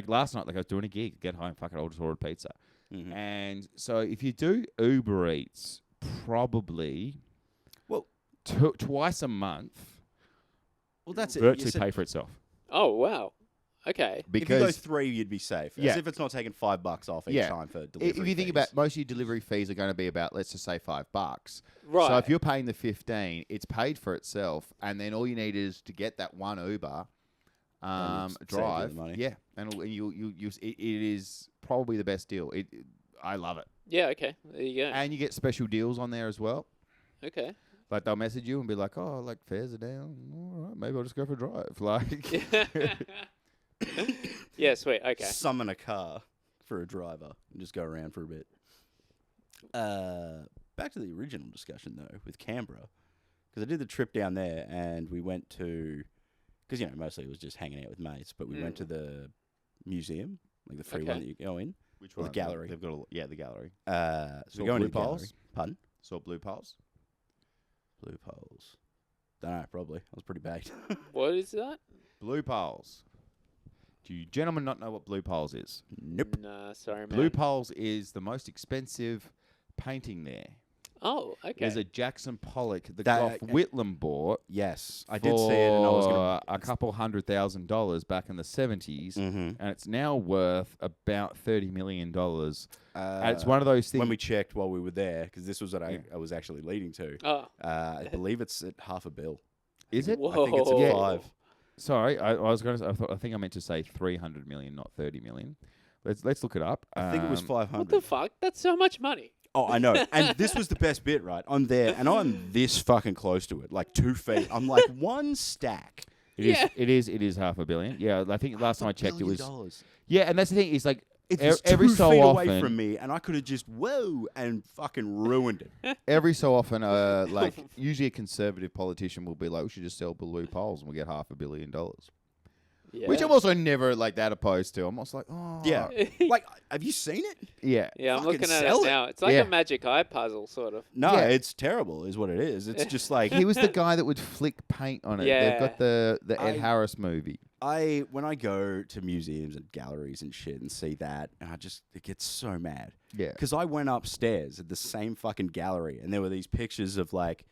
last night, like I was doing a gig, get home, fuck it, I'll just order pizza. Mm-hmm. And so if you do Uber Eats, probably twice a month, that's it. virtually pay for itself. Oh wow. Okay. Because if you go 3, you'd be safe. As if it's not taking $5 off each time for delivery. If you think about most of your delivery fees are going to be about, let's just say $5. Right. So if you're paying the 15, it's paid for itself, and then all you need is to get that one Uber drive. Money. Yeah, and it is probably the best deal. I love it. Yeah. Okay. There you go. And you get special deals on there as well. Okay. Like they'll message you and be like, "Oh, like fares are down. All right, maybe I'll just go for a drive." Like. Yeah, sweet. Okay. Summon a car for a driver and just go around for a bit. Back to the original discussion, though, with Canberra. Because I did the trip down there and we went to... Because, mostly it was just hanging out with mates. But we went to the museum, like the free one that you go in. Which or one? the gallery. They've got the gallery. So Saw we go into Blue the gallery. Poles? Pardon? Saw Blue Poles? Blue Poles. Don't know, probably. I was pretty baked. What is that? Blue Poles. Do you gentlemen not know what Blue Poles is? Nope. Nah, sorry, man. Blue Poles is the most expensive painting there. Oh, okay. There's a Jackson Pollock that That- Gough Whitlam bought. Yes, I did see it, and I was for going a couple $100,000 back in the 70s, to. and it's now worth about $30 million. And it's Uh, one of those things. when we checked while we were there, because this was what I was actually leading to. Oh. I believe it's at $500 million. Is it? Whoa. I think it's at Yeah. 5. Sorry, I was going to. I think I meant to say 300 million, not 30 million. Let's look it up. I think it was 500. What the fuck? That's so much money. Oh, I know. And this was the best bit, right? I'm there, and I'm this fucking close to it, like 2 feet. I'm like one stack. It is. Yeah. It is $500 million. Yeah, I think last time I checked, it was. $1 Yeah, and that's the thing. It's like It's every 2 so feet often, away from me, and I could have just and fucking ruined it. every so often, like usually a conservative politician will be like, "We should just sell Blue Poles and we'll get $500 million." Yeah. Which I'm also never like that opposed to. I'm also like, oh, Yeah. Like, have you seen it? yeah. Yeah, I'm Fucking looking at sell it it. now. It's like Yeah. a magic eye puzzle, sort of. No, Yeah. it's terrible, is what it is. It's just like He was the guy that would flick paint on it. They've got the Ed I- Harris movie. when I go to museums and galleries and shit and see that, it gets so mad. Yeah. Because I went upstairs at the same fucking gallery, and there were these pictures of like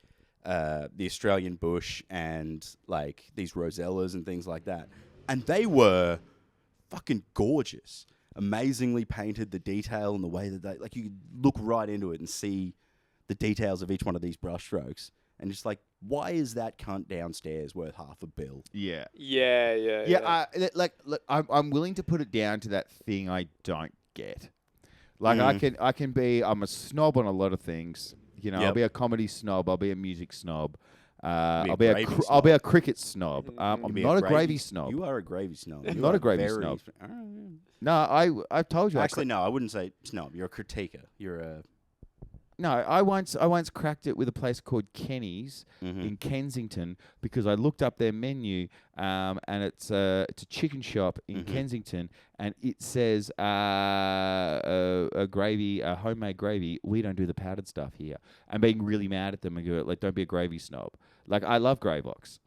the Australian bush and like these rosellas and things like that, and they were fucking gorgeous, amazingly painted. The detail and the way that they like, you could look right into it and see the details of each one of these brushstrokes, and just like, why is that cunt downstairs worth $500 million? Yeah. Yeah. Look, I'm willing to put it down to that thing I don't get. Like I'm a snob on a lot of things. You know, I'll Yep. be a comedy snob. I'll be a music snob. I'll a be gravy I'll be snob. a cricket snob. I'm You'd be not a gravy snob. You are a gravy snob. I'm You not are a gravy very snob. exp- No, I've told you. Actually, no, I wouldn't say snob. You're a critiquer. You're a. No, I once cracked it with a place called Kenny's in Kensington because I looked up their menu, and it's a chicken shop in Kensington, and it says a gravy, a homemade gravy. We don't do the powdered stuff here. And being really mad at them and go like, don't be a gravy snob. Like, I love Gravox.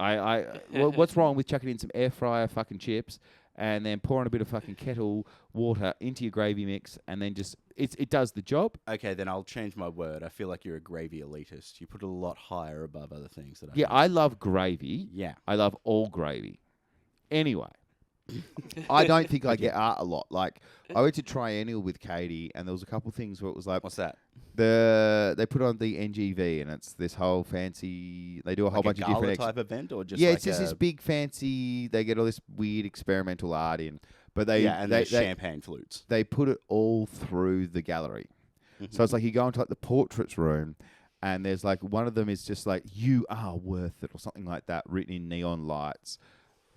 What's wrong with chucking in some air fryer fucking chips and then pouring a bit of fucking kettle water into your gravy mix, and then just it does the job. Okay, then I'll change my word. I feel like you're a gravy elitist. You put it a lot higher above other things that I. Yeah, do. I love gravy. Yeah. I love all gravy. Anyway, I don't think I get art a lot. Like, I went to Triennial with Katie, and there was a couple things where it was like, What's that? they put on the NGV, and it's this whole fancy. They do a whole bunch of gala different. type event, or just Yeah, like it's just this big fancy. They get all this weird experimental art in, but they and they, there's they, champagne flutes. they put it all through the gallery. So it's like you go into like the portraits room, and there's like one of them is just like, "You are worth it" or something like that, written in neon lights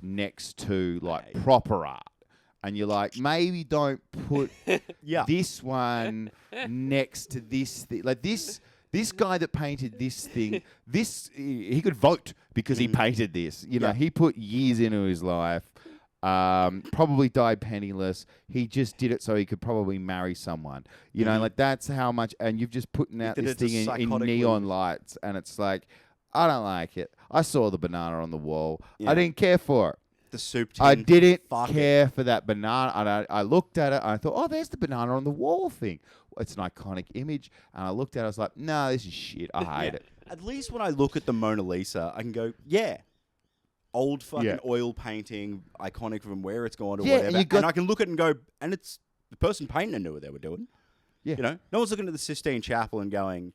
next to like proper art. And you're like, maybe don't put Yeah. this one next to this thing. Like this guy that painted this thing, he could vote because he painted this. You know, Yeah. he put years into his life. Probably died penniless. He just did it so he could probably marry someone. You know, like that's how much. And you've just putting out did this it to thing in psychotically- neon lights, and it's like, I don't like it. I saw the banana on the wall. Yeah. I didn't care for it. The soup tin. I didn't Fuck it. care for that banana. And I looked at it and I thought, oh, there's the banana on the wall thing. It's an iconic image. And I looked at it, I was like, no, this is shit. I hate it. At least when I look at the Mona Lisa, I can go, yeah. Old fucking oil painting, iconic from where it's gone or Yeah, and whatever. you got- And I can look at it and go, and it's the person painting it knew what they were doing. Yeah. You know? No one's looking at the Sistine Chapel and going,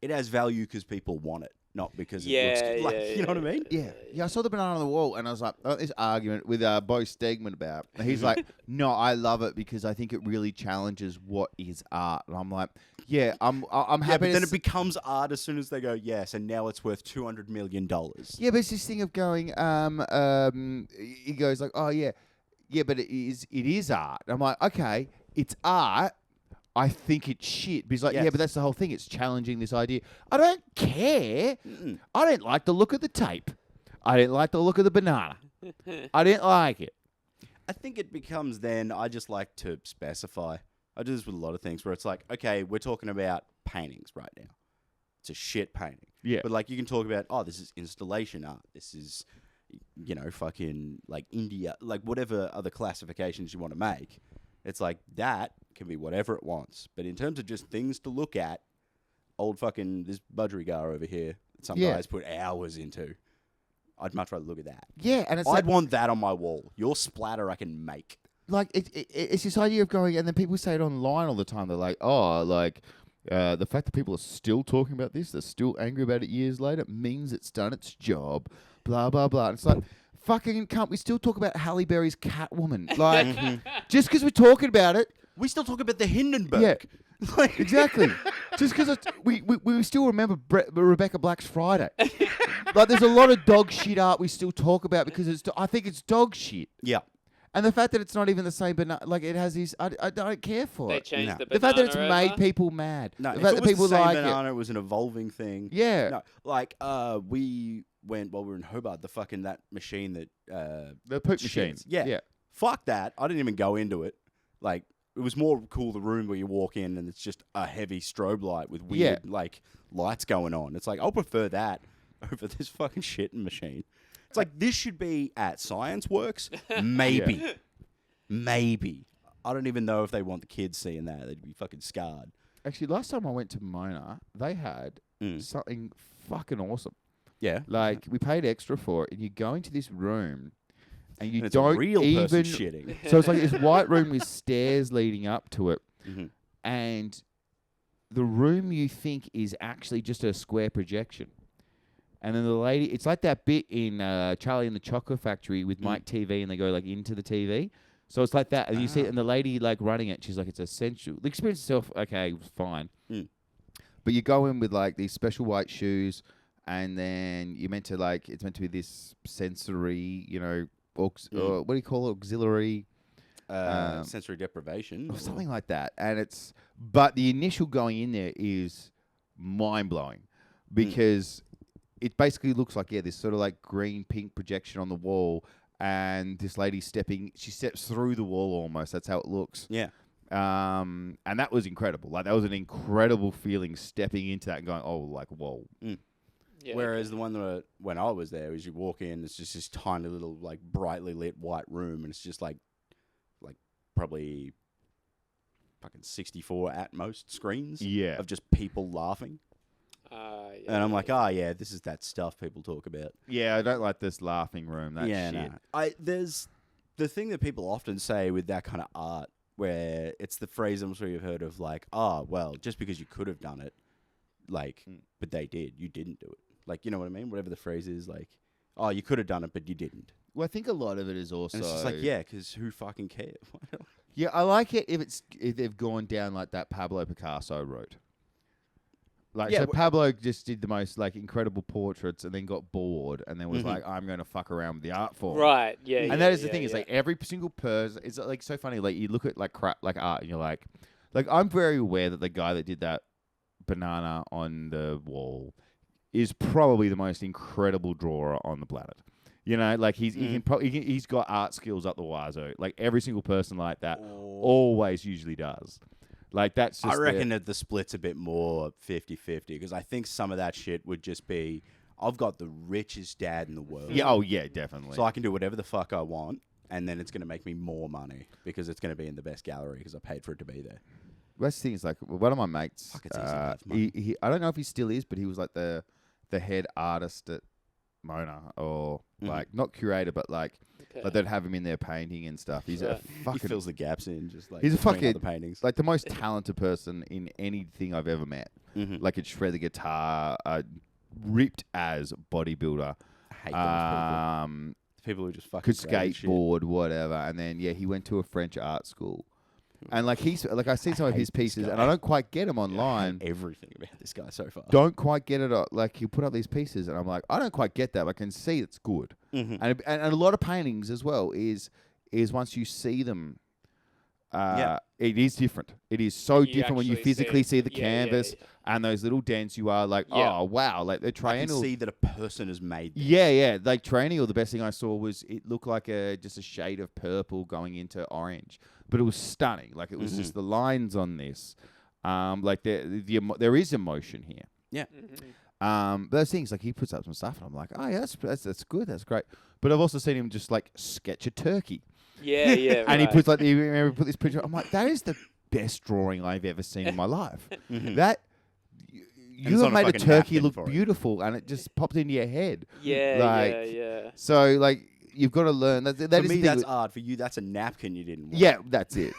it has value because people want it, not because it looks good. Like, you know what I mean? Yeah, I saw the banana on the wall and I was like, this argument with Bo Stegman about it. And he's like, no, I love it because I think it really challenges what is art. And I'm like, yeah, I'm Yeah, happy but to then it becomes art as soon as they go, yes, and now it's worth $200 million. Yeah, but it's this thing of going, he goes like, oh yeah, but it is art. I'm like, okay, it's art. I think it's shit. But he's like, Yes. yeah, but that's the whole thing. It's challenging this idea. I don't care. I didn't like the look of the tape. I didn't like the look of the banana. I didn't like it. I think it becomes then, I just like to specify. I do this with a lot of things where it's like, okay, we're talking about paintings right now. It's a shit painting. Yeah. But like you can talk about, oh, this is installation art. This is, fucking like India, like whatever other classifications you want to make. It's like that can be whatever it wants. But in terms of just things to look at, old fucking this budgerigar over here that some guys put hours into. I'd much rather look at that. Yeah, and I'd want that on my wall. Your splatter I can make. Like it's this idea of going, and then people say it online all the time. They're like, the fact that people are still talking about this, they're still angry about it years later, means it's done its job. Blah blah blah. And it's like, fucking can't we still talk about Halle Berry's Catwoman? Like, just because we're talking about it, we still talk about the Hindenburg. Yeah. Exactly. Just because we still remember Rebecca Black's Friday. Like, there's a lot of dog shit art we still talk about because I think it's dog shit. Yeah. And the fact that it's not even the same banana, like it has these, I don't care for They it. changed the The banana fact that it's over. made people mad. No, the if fact it that was people the same like banana, it was an evolving thing. Yeah. No, like we went while we were in Hobart, the fucking that machine that The poop shits. machine. Yeah. Yeah. Fuck that. I didn't even go into it. Like, it was more cool the room where you walk in and it's just a heavy strobe light with weird like lights going on. It's like, I'll prefer that over this fucking shitting machine. It's like, this should be at Science Works. Maybe. Yeah. Maybe. I don't even know if they want the kids seeing that. They'd be fucking scarred. Actually, last time I went to Mona, they had something fucking awesome. Yeah. Like, we paid extra for it, and you go into this room, and you And it's don't a real even person shitting. So it's like this white room with stairs leading up to it, Mhm. and the room you think is actually just a square projection. And then the lady, it's like that bit in Charlie and the Chocolate Factory with Mike TV, and they go like into the TV. So it's like that, and you see it, and the lady like running it, she's like, it's essential. The experience itself, okay, fine. But you go in with like these special white shoes, and then you're meant to like, it's meant to be this sensory, what do you call it? Auxiliary. Sensory deprivation. Or something like that. But the initial going in there is mind blowing because it basically looks like, this sort of like green pink projection on the wall, and this lady she steps through the wall almost. That's how it looks. Yeah. And that was incredible. Like, that was an incredible feeling stepping into that and going, oh, like, whoa. Yeah, Whereas the one that when I was there, is you walk in, it's just this tiny little like brightly lit white room, and it's just like probably fucking 64 at most screens of just people laughing. And I'm like, this is that stuff people talk about. Yeah, I don't like this laughing room. That shit. No. There's the thing that people often say with that kind of art, where it's the phrase I'm sure you've heard of, like, well, just because you could have done it, like, but they did, you didn't do it. Like, you know what I mean? Whatever the phrase is, like, you could have done it, but you didn't. Well, I think a lot of it is also... And it's just like, because who fucking cares? Yeah, I like it if they've gone down like that Pablo Picasso route. Like, so Pablo just did the most like incredible portraits and then got bored and then was like, I'm going to fuck around with the art form. Right, yeah. And that is the thing, is like every single person, it's like so funny, like you look at like art and you're like I'm very aware that the guy that did that banana on the wall is probably the most incredible drawer on the planet. Like he's got art skills up the wazoo. Like every single person like that always usually does. Like that's just I reckon that the split's a bit more 50-50 because I think some of that shit would just be, I've got the richest dad in the world. Yeah, oh yeah, definitely. So I can do whatever the fuck I want, and then it's going to make me more money because it's going to be in the best gallery because I paid for it to be there. Best thing is like one of my mates. Fuck, it's easy to have money. He I don't know if he still is, but he was like the head artist at Mona, or like not curator, but like they'd have him in their painting and stuff. He's a fucking he fills the gaps in, just like he's a fucking other paintings. Like the most talented person in anything I've ever met. Like could shred the guitar, ripped as bodybuilder. I hate those people who just fucking could skateboard, whatever. And then he went to a French art school. And like I see some of his pieces, and I don't quite get them online. I hate everything about this guy so far. Don't quite get it. Like he'll put up these pieces, and I'm like, I don't quite get that. But I can see it's good. And a lot of paintings as well is once you see them, it is different. It is so different when you physically see the canvas and those little dents. You are like, oh wow, like the triangle. I can see that a person has made this. Yeah. Like triangle. The best thing I saw was it looked like just a shade of purple going into orange. But it was stunning. Like it was just the lines on this. Like there is emotion here. Yeah. But those things, like he puts up some stuff, and I'm like, oh yeah, that's good, that's great. But I've also seen him just like sketch a turkey. Yeah, yeah. And he right. puts like he put this picture. I'm like, that is the best drawing I've ever seen in my life. That you have made a turkey look beautiful, and it just popped into your head. Yeah, yeah. So like you've got to learn that. For me, that's art. For you, that's a napkin you didn't want. Yeah, that's it.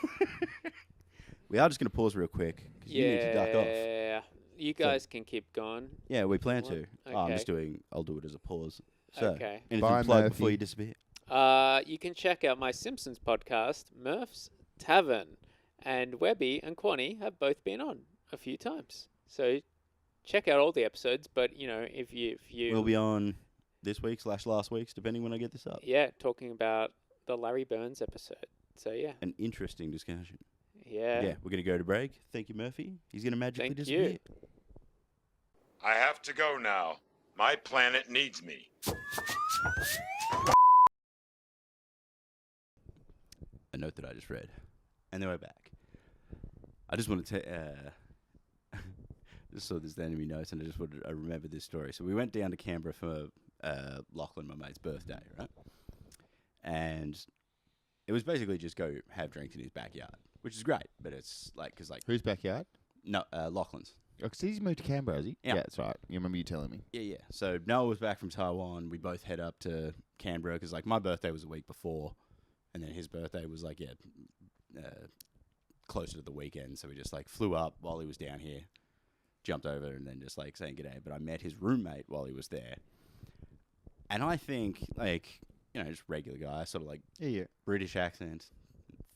We are just going to pause real quick because you need to duck off. Yeah. You guys can keep going. Yeah, we plan to. Okay. Oh, I'll do it as a pause. So, Okay. anything Bye, to plug Murphy. before you disappear? You can check out my Simpsons podcast, Murph's Tavern, and Webby and Quonny have both been on a few times. So check out all the episodes. But you know, if you We'll be on this week / last week's, depending when I get this up. yeah, talking about the Larry Burns episode. So yeah, An interesting discussion. yeah. Yeah, we're going to go to break. Thank you, Murphy. He's going to magically Thank disappear. you. I have to go now. My planet needs me. A note that I just read. And then we're back. I just want to just saw this enemy notes, and I remember this story. So we went down to Canberra for Lachlan, my mate's birthday, right? And it was basically just go have drinks in his backyard, which is great. But it's like, because like... Whose backyard? No, Lachlan's. Oh, 'cause he's moved to Canberra, has he? Yeah. That's right. You remember you telling me. Yeah. So Noah was back from Taiwan. We both head up to Canberra because, like, my birthday was a week before, and then his birthday was, like, closer to the weekend. So we just, like, flew up while he was down here, jumped over, and then just, like, saying g'day. But I met his roommate while he was there. And I think, like, you know, just regular guy, sort of, like, British accent,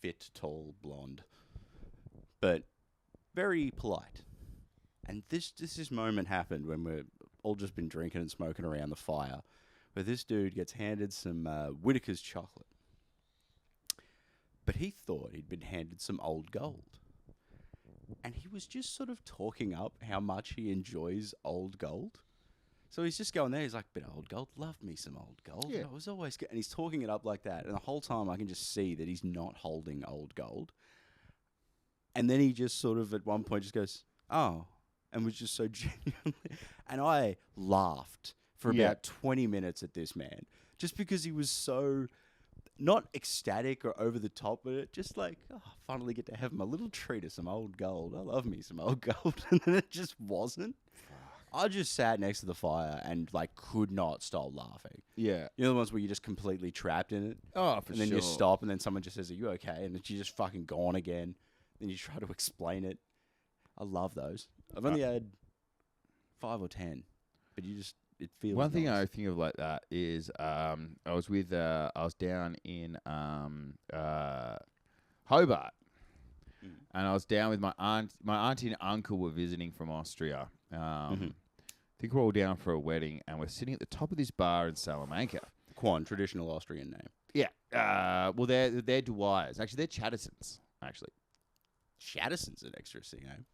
fit, tall, blonde, but very polite. And this moment happened when we're all just been drinking and smoking around the fire, where this dude gets handed some Whittaker's chocolate. But he thought he'd been handed some old gold. And he was just sort of talking up how much he enjoys old gold. So he's just going there, he's like, bit of old gold, love me some old gold. Yeah. I was always good. And he's talking it up like that. And the whole time I can just see that he's not holding old gold. And then he just sort of at one point just goes, oh, and was just so genuinely. And I laughed for about 20 minutes at this man, just because he was so not ecstatic or over the top with it, just like, oh, I finally get to have my little treat of some old gold. I love me some old gold. And then it just wasn't. I just sat next to the fire and like could not stop laughing. Yeah. You know the ones where you're just completely trapped in it? Oh, for And then sure. you stop and then someone just says, are you okay? And then you're just fucking gone again. Then you try to explain it. I love those. I've only had 5 or 10, but it feels One thing nice. I think of like that is I was down in Hobart, and I was down with my aunt. My auntie and uncle were visiting from Austria. I think we're all down for a wedding, and we're sitting at the top of this bar in Salamanca. Quan, traditional Austrian name. Yeah. Well, they're Dwyers. Actually, they're Chattersons. Actually, Chatterson's an interesting name.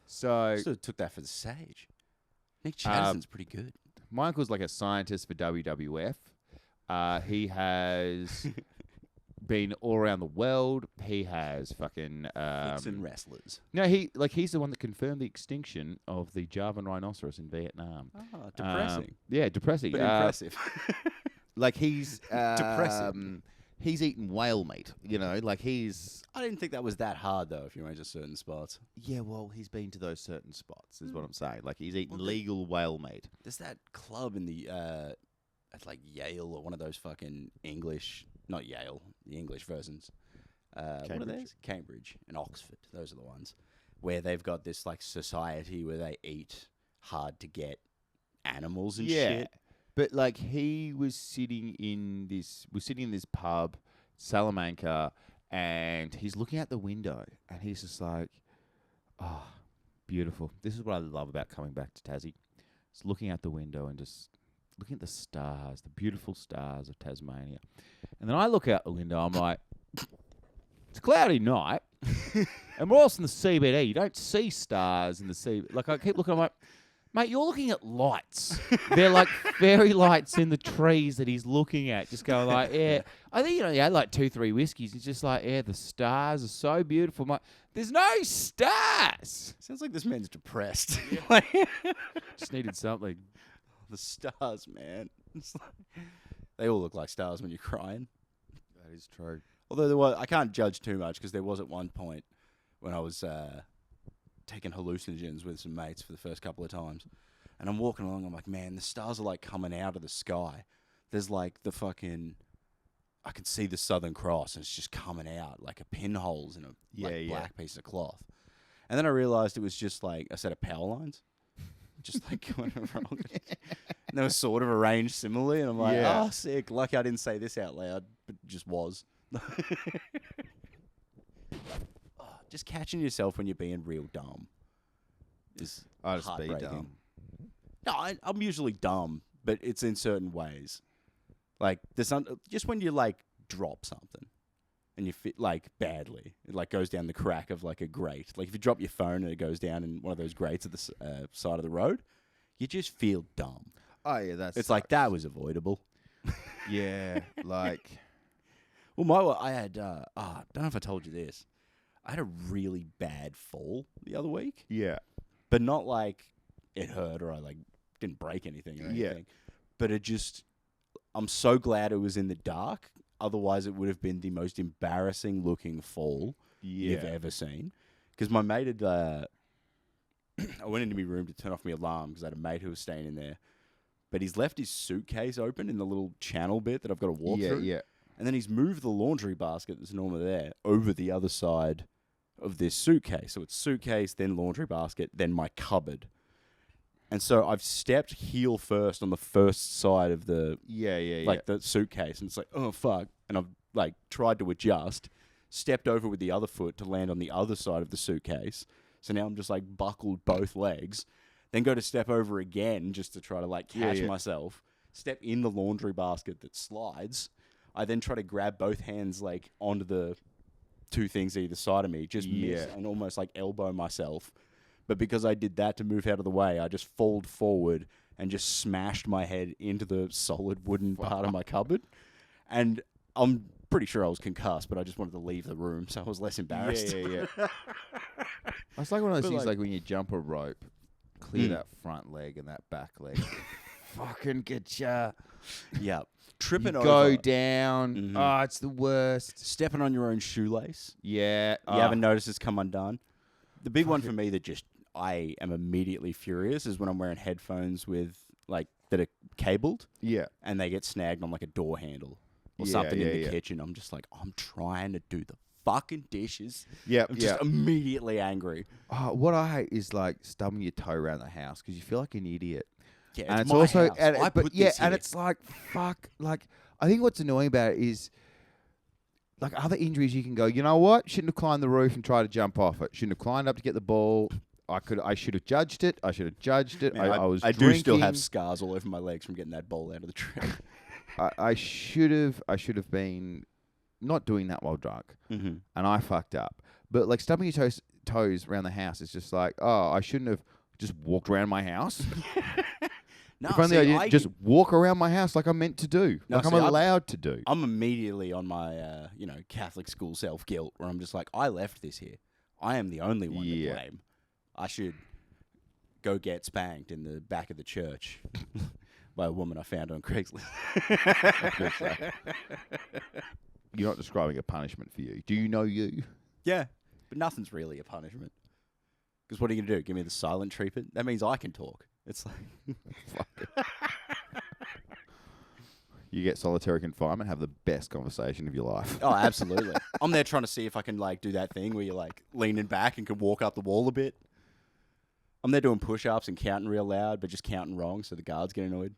so Sort of took that for the sage. Nick Chatterson's pretty good. my uncle's like a scientist for WWF. He has been all around the world. He has fucking Vixen wrestlers. no, he's the one that confirmed the extinction of the Javan rhinoceros in Vietnam. Oh, depressing. Yeah, depressing. but impressive. Like he's Depressing. He's eaten whale meat. You know, like he's I didn't think that was that hard, though, if you went to certain spots. yeah. Well, he's been to those certain spots. Is what I'm saying. Like he's eaten Well, legal whale meat. There's that club in the, at like Yale or one of those fucking English, not Yale, the English versions. What are Cambridge? those? Cambridge and Oxford. Those are the ones where they've got this like society where they eat hard to get animals and shit. But like he was sitting in this pub, Salamanca, and he's looking out the window, and he's just like, "Oh, beautiful. This is what I love about coming back to Tassie. It's looking out the window and just looking at the stars, the beautiful stars of Tasmania." And then I look out the window, I'm like, "It's a cloudy night, and we're also in the CBD. You don't see stars in the sea." Like I keep looking, I'm like, Mate, you're looking at lights. They're like fairy lights in the trees that he's looking at. Just going like, yeah. I think, he had like 2-3 whiskeys. He's just like, yeah, the stars are so beautiful. I'm like, there's no stars. Sounds like this man's depressed. Just needed something. The stars, man. It's like, they all look like stars when you're crying. That is true. Although I can't judge too much because there was at one point when I was taking hallucinogens with some mates for the first couple of times. And I'm walking along, I'm like, man, the stars are like coming out of the sky. There's like the fucking, I can see the Southern Cross and it's just coming out like a pinholes in a black piece of cloth. And then I realized it was just like a set of power lines. Just like going wrong. And they were sort of arranged similarly. And I'm like, oh, sick. Lucky I didn't say this out loud, but it just was. Just catching yourself when you're being real dumb is I just be heartbreaking. dumb. No, I'm usually dumb, but it's in certain ways. Like just when you like drop something and you fit like badly, it like goes down the crack of like a grate. Like if you drop your phone and it goes down in one of those grates at the side of the road, you just feel dumb. Oh yeah, It's like that was avoidable. Yeah, like. Well, I had I don't know if I told you this. I had a really bad fall the other week. Yeah. But not like it hurt or I like didn't break anything or anything. Yeah. But I'm so glad it was in the dark. Otherwise, it would have been the most embarrassing looking fall you've ever seen. Because my mate had, I went into my room to turn off my alarm because I had a mate who was staying in there. But he's left his suitcase open in the little channel bit that I've got to walk through. Yeah. And then he's moved the laundry basket that's normally there over the other side of this suitcase. So it's suitcase, then laundry basket, then my cupboard. And so I've stepped heel first on the first side of the the suitcase, and it's like, oh fuck. And I've like tried to adjust, stepped over with the other foot to land on the other side of the suitcase. So now I'm just like buckled both legs. Then go to step over again just to try to like catch myself. Step in the laundry basket that slides. I then try to grab both hands like onto the two things either side of me, just miss and almost like elbow myself. But because I did that to move out of the way, I just folded forward and just smashed my head into the solid wooden part of my cupboard. And I'm pretty sure I was concussed, but I just wanted to leave the room, so I was less embarrassed. Yeah. It's like one of those things like when you jump a rope, clear that front leg and that back leg. Fucking get ya. Yeah. Tripping over. Go down. Oh, it's the worst. Stepping on your own shoelace. Yeah. You haven't noticed it's come undone. The big one for me that just I am immediately furious is when I'm wearing headphones with like that are cabled. Yeah. And they get snagged on like a door handle or something in the kitchen. I'm just like, I'm trying to do the fucking dishes. Yeah. I'm just immediately angry. What I hate is like stubbing your toe around the house because you feel like an idiot. Yeah, and it's it's also house. and, I but put yeah, this and here. it's like fuck. Like I think what's annoying about it is like other injuries. You can go, you know what? Shouldn't have climbed the roof and tried to jump off it. Shouldn't have climbed up to get the ball. I should have judged it. Man, I I do still have scars all over my legs from getting that ball out of the tree. I should have been not doing that while drunk, and I fucked up. But like stubbing your toes around the house is just like, oh, I shouldn't have just walked around my house. No, if only I didn't just walk around my house like I'm meant to do, like I'm allowed to do. I'm immediately on my Catholic school self guilt where I'm just like, I left this here. I am the only one to blame. I should go get spanked in the back of the church by a woman I found on Craigslist. You're not describing a punishment for you. Do you know you? Yeah, but nothing's really a punishment. Because what are you going to do? Give me the silent treatment? That means I can talk. It's like... Fuck it. You get solitary confinement, have the best conversation of your life. Oh, absolutely. I'm there trying to see if I can like do that thing where you're like leaning back and can walk up the wall a bit. I'm there doing push-ups and counting real loud, but just counting wrong, so the guards get annoyed.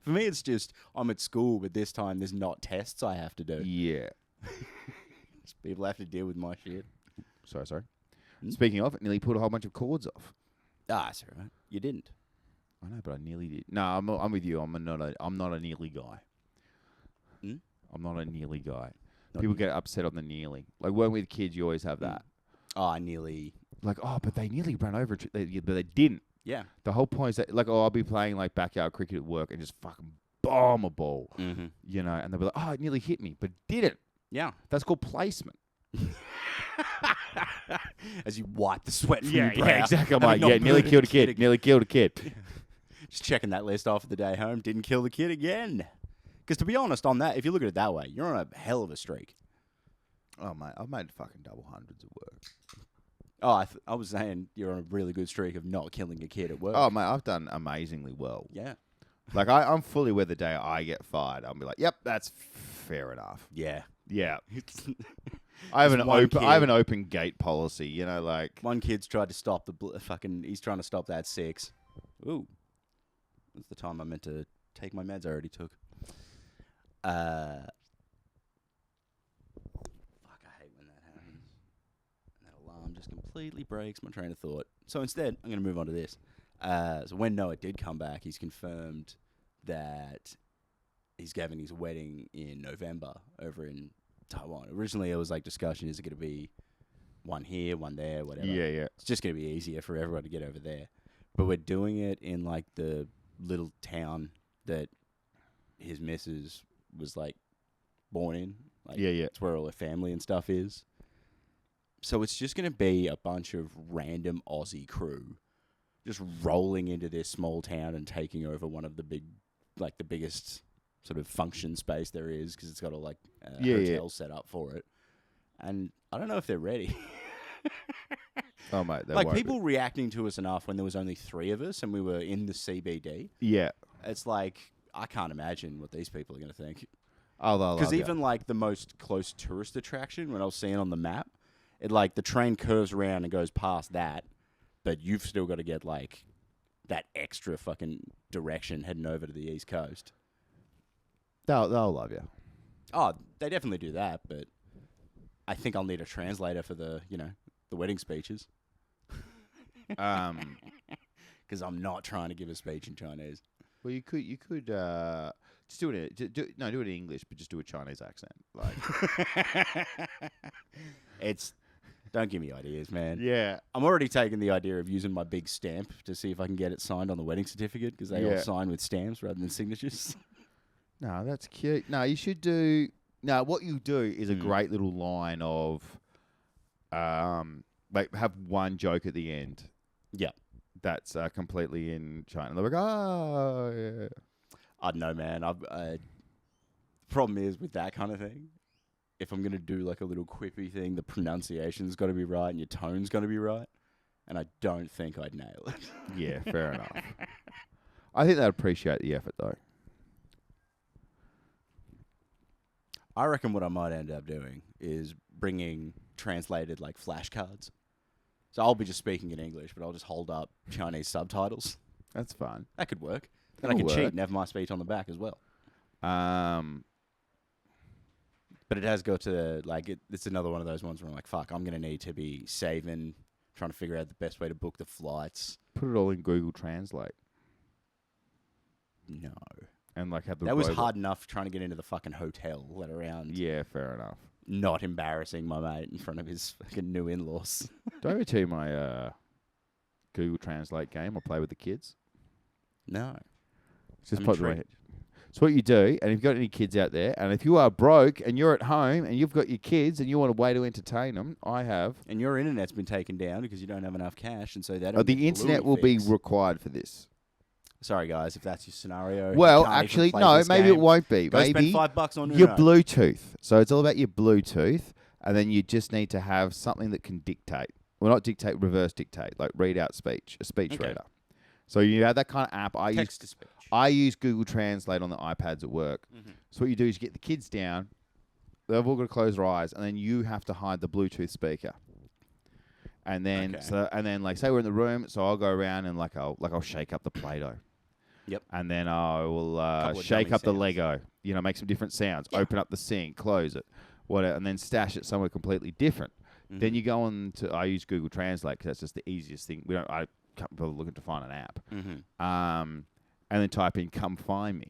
For me, it's just I'm at school, but this time there's not tests I have to do. Yeah. Just people have to deal with my shit. Sorry. Speaking of, it nearly put a whole bunch of cords off. Ah, that's all right. You didn't. I know, but I nearly did. No, I'm with you. I'm not a nearly guy. I'm not a nearly guy. People get upset on the nearly. Like when with kids, you always have that. Oh, I nearly like, oh, but they nearly ran over, but they didn't. Yeah. The whole point is that, like, oh, I'll be playing like backyard cricket at work and just fucking bomb a ball, Mm-hmm. you know, and they'll be like, oh, it nearly hit me, but didn't. Yeah. That's called placement. As you wipe the sweat from your brow. Yeah, exactly. I'm having like, not yeah, nearly murdered killed a a kid kid. Nearly killed a kid. Just checking that list off at the day home. Didn't kill the kid again. Because to be honest, on that, if you look at it that way, you're on a hell of a streak. Oh, mate, I've made fucking double hundreds at work. Oh, I was saying you're on a really good streak of not killing a kid at work. Oh, mate, I've done amazingly well. Yeah. Like, I'm fully where the day I get fired, I'll be like, yep, that's fair enough. Yeah. Yeah. I have an open gate policy, you know, like. One kid's tried to stop he's trying to stop that 6. Ooh. That's the time I meant to take my meds I already took. Fuck, I hate when that happens. And that alarm just completely breaks my train of thought. So instead, I'm going to move on to this. So when Noah did come back, he's confirmed that he's having his wedding in November over in Taiwan. Originally, it was like discussion, is it going to be one here, one there, whatever. Yeah. It's just going to be easier for everyone to get over there. But we're doing it in like the little town that his missus was like born in. Like, Yeah. it's where all her family and stuff is. So it's just going to be a bunch of random Aussie crew just rolling into this small town and taking over one of the the biggest sort of function space there is, because it's got all like hotels set up for it. And I don't know if they're ready. Oh, mate, they like won't people reacting to us enough when there was only 3 of us and we were in the CBD. Yeah. It's like, I can't imagine what these people are going to think. Oh, they'll Because love even like the most close tourist attraction, when I was seeing on the map, it like the train curves around and goes past that, but you've still got to get like that extra fucking direction heading over to the East Coast. They'll love you. Oh, they definitely do that, but I think I'll need a translator for the wedding speeches. Because I'm not trying to give a speech in Chinese. Well, you could just do it. Do it in English, but just do a Chinese accent. Like, don't give me ideas, man. yeah, I'm already taking the idea of using my big stamp to see if I can get it signed on the wedding certificate, because they all sign with stamps rather than signatures. no, that's cute. No, you should do. No, what you do is a great little line of, like have one joke at the end. Yeah. That's completely in China. They're like, oh, yeah. I don't know, man. Problem is with that kind of thing, if I'm going to do like a little quippy thing, the pronunciation's got to be right and your tone's got to be right. And I don't think I'd nail it. Yeah, fair enough. I think they'd appreciate the effort, though. I reckon what I might end up doing is bringing translated like flashcards. So I'll be just speaking in English, but I'll just hold up Chinese subtitles. That's fun. That could work. Then I That'll can cheat work. and have my speech on the back as well. But it has got to, like, it's another one of those ones where I'm like, fuck, I'm going to need to be saving, trying to figure out the best way to book the flights. Put it all in Google Translate. No. And, like, have the That was robot- hard enough trying to get into the fucking hotel, let around Yeah, fair enough. not embarrassing my mate in front of his fucking new in-laws. Did I ever tell you my Google Translate game I play with the kids? No. It's just I'm put right. intrigued. It's what you do, and if you've got any kids out there, and if you are broke and you're at home and you've got your kids and you want a way to entertain them, I have. And your internet's been taken down because you don't have enough cash, and so they don't. The internet will be required for this. Sorry, guys, if that's your scenario. Well, you can't even actually, play no, this maybe game, it won't be. Go Maybe spend $5 on your Uno. Bluetooth. So it's all about your Bluetooth, and then you just need to have something that can dictate. Well, not dictate, reverse dictate, like read out speech, a speech Okay. reader. So you have that kind of app. Text to speech. I use Google Translate on the iPads at work. Mm-hmm. So what you do is you get the kids down. They've all got to close their eyes, and then you have to hide the Bluetooth speaker. And then, like, say we're in the room, so I'll go around and I'll shake up the Play-Doh. Yep. And then I will Couple of shake dummy up the sounds. Lego. You know, make some different sounds. Yeah. Open up the sink, close it, whatever, and then stash it somewhere completely different. Mm-hmm. Then you go on to. I use Google Translate because that's just the easiest thing. I can't bother looking to find an app. Mm-hmm. And then type in "come find me."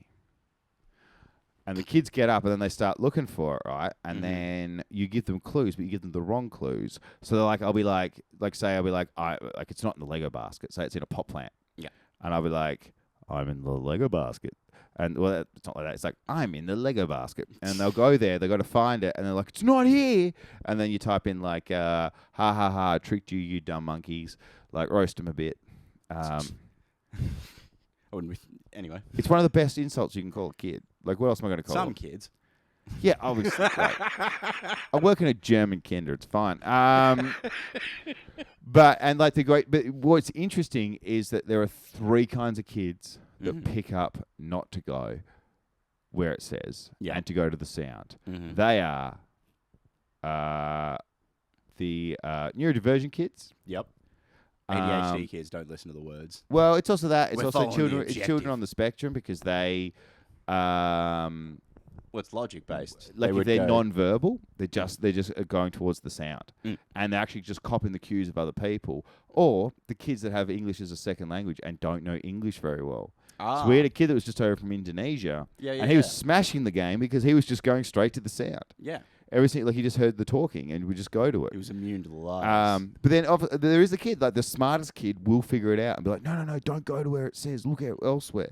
And the kids get up and then they start looking for it, right? And Mhm. then you give them clues, but you give them the wrong clues. So they're like, I'll be like, it's not in the Lego basket. Say it's in a pot plant. Yeah. And I'll be like, I'm in the Lego basket. And well, it's not like that. It's like, I'm in the Lego basket. And they'll go there. They got to find it. And they're like, it's not here. And then you type in like, ha ha ha, tricked you, you dumb monkeys. Like roast them a bit. I wouldn't be, anyway. It's one of the best insults you can call a kid. Like, what else am I going to call Some them? kids. Yeah, obviously. I work in a German kinder. It's fine. But what's interesting is that there are 3 kinds of kids that pick up not to go where it says and to go to the sound. Mm-hmm. They are the neurodivergent kids. Yep. ADHD kids don't listen to the words. Well, it's also that. It's We're also following the children. It's objective. children on the spectrum because they, Well, it's logic based. like if they're non-verbal, they're just going towards the sound, and they're actually just copying the cues of other people, or the kids that have English as a second language and don't know English very well. So we had a kid that was just over from Indonesia, and he was smashing the game because he was just going straight to the sound. Yeah. Everything, like he just heard the talking and would just go to it. He was immune to the lies. But then there is the kid, like the smartest kid will figure it out and be like, no, don't go to where it says, look elsewhere.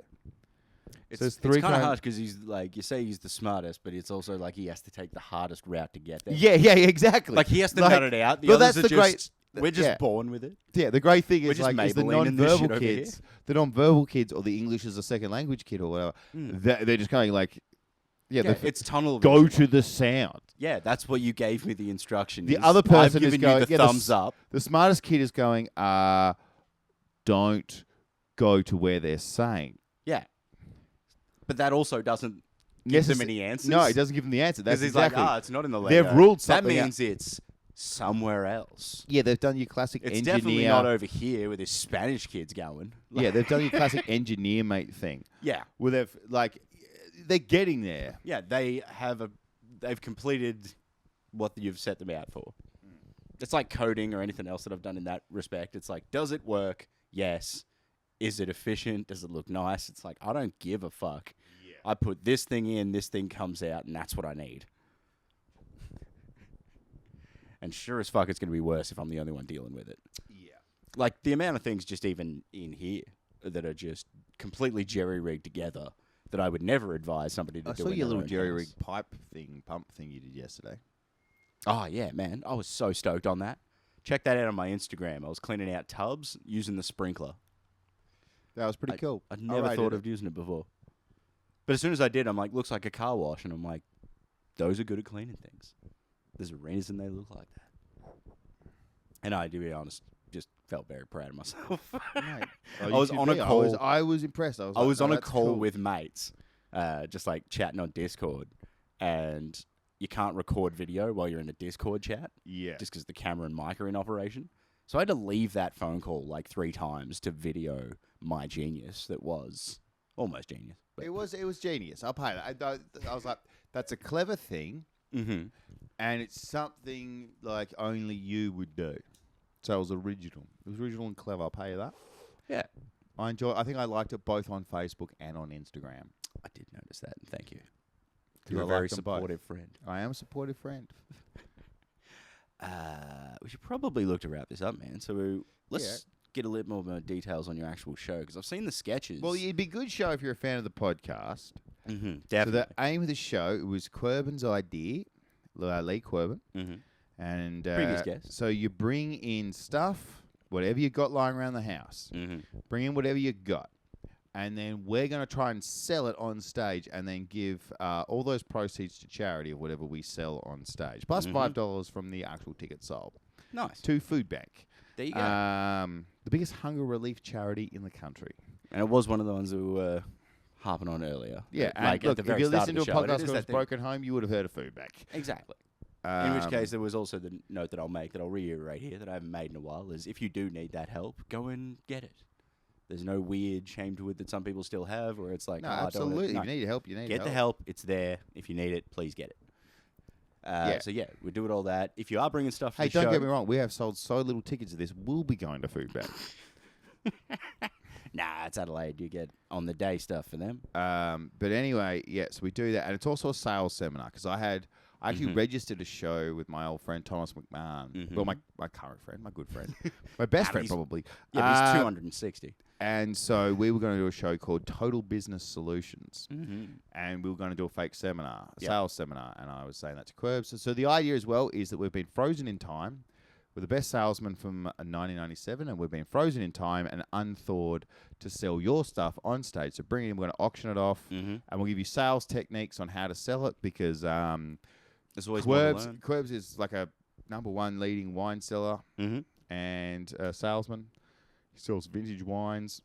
It's kind of hard because he's like, you say he's the smartest, but it's also like he has to take the hardest route to get there. Yeah, exactly. Like he has to nut it out. The well, others that's the are just, we're just born with it. Yeah, the great thing We're is just like is the Maybelline this shit non-verbal over kids, the non-verbal kids, or the English as a second language kid, or whatever. They're just going like, it's tunnel go vision. to the sound. Yeah, that's what you gave me the instruction. The other person I've is given going you the thumbs up. The smartest kid is going, don't go to where they're saying. Yeah, but that also doesn't give them any answers. No, it doesn't give them the answer. That's Because he's exactly. like, it's not in the Lego. They've ruled That something out. means it's somewhere else. Yeah, they've done your classic It's engineer. definitely not over here where this Spanish kid's going. Yeah, they've done your classic engineer mate thing. Yeah. Where they're getting there. Yeah, they've completed what you've set them out for. It's like coding or anything else that I've done in that respect. It's like, does it work? Yes. Is it efficient? Does it look nice? It's like, I don't give a fuck. Yeah. I put this thing in, this thing comes out, and that's what I need. And sure as fuck, it's going to be worse if I'm the only one dealing with it. Yeah. Like, the amount of things just even in here that are just completely jerry-rigged together that I would never advise somebody to I do. saw in your their little own jerry-rig house. pump thing you did yesterday. Oh, yeah, man. I was so stoked on that. Check that out on my Instagram. I was cleaning out tubs using the sprinkler. That was pretty cool. I'd never thought of using it before. But as soon as I did, I'm like, looks like a car wash. And I'm like, those are good at cleaning things. There's a reason they look like that. And I, to be honest, just felt very proud of myself. Mate. I was on a call. I was impressed. I was on a that's call cool. with mates, just like chatting on Discord. And you can't record video while you're in a Discord chat. Yeah. Just because the camera and mic are in operation. So I had to leave that phone call like 3 times to video my genius that was almost genius. But It was genius. I'll pay that. I was like, that's a clever thing, mm-hmm. and it's something like only you would do. So it was original. It was original and clever. I'll pay you that. Yeah. I think I liked it both on Facebook and on Instagram. I did notice that, and thank you. 'Cause You're I a very liked them both. supportive friend. I am a supportive friend. We should probably look to wrap this up, man. So let's get a little more details on your actual show, because I've seen the sketches. Well, it'd be a good show if you're a fan of the podcast. Mm-hmm, So definitely. the aim of the show was Quirban's idea, Lee Quirban, Mm-hmm. and Previous guest. So you bring in stuff, whatever you got lying around the house. Mm-hmm. Bring in whatever you got. And then we're going to try and sell it on stage and then give all those proceeds to charity of whatever we sell on stage. Plus $5 from the actual ticket sold. Nice. To Food Bank. There you go. The biggest hunger relief charity in the country. And it was one of the ones that we were harping on earlier. Yeah, and like look, at the if very you start listen of to the a show, it podcast is called that thing. Broken Home, you would have heard of Food Bank. Exactly. In which case, there was also the note that I'll make that I'll reiterate here that I haven't made in a while is if you do need that help, go and get it. There's no weird shame to it that some people still have, where it's like, No, oh, I don't absolutely. wanna, If no. you need help, you need Get the help. It's there. If you need it, please get it. So, we do it all that. If you are bringing stuff to Hey, the show... don't get me wrong. We have sold so little tickets of this. We'll be going to Food Bank. Nah, it's Adelaide. You get on the day stuff for them. But anyway, yes, we do that, and it's also a sales seminar because I actually registered a show with my old friend Thomas McMahon. Well, my current friend, my good friend, my best friend probably. Yeah, but he's 260. And so we were going to do a show called Total Business Solutions, and we were going to do a fake seminar, a sales seminar, and I was saying that to Querbs. So the idea as well is that we've been frozen in time. We're the best salesman from 1997, and we've been frozen in time and unthawed to sell your stuff on stage. So bring it in, we're going to auction it off, and we'll give you sales techniques on how to sell it because there's always more to learn. Querbs is like a #1 leading wine seller and salesman. He sells vintage wines.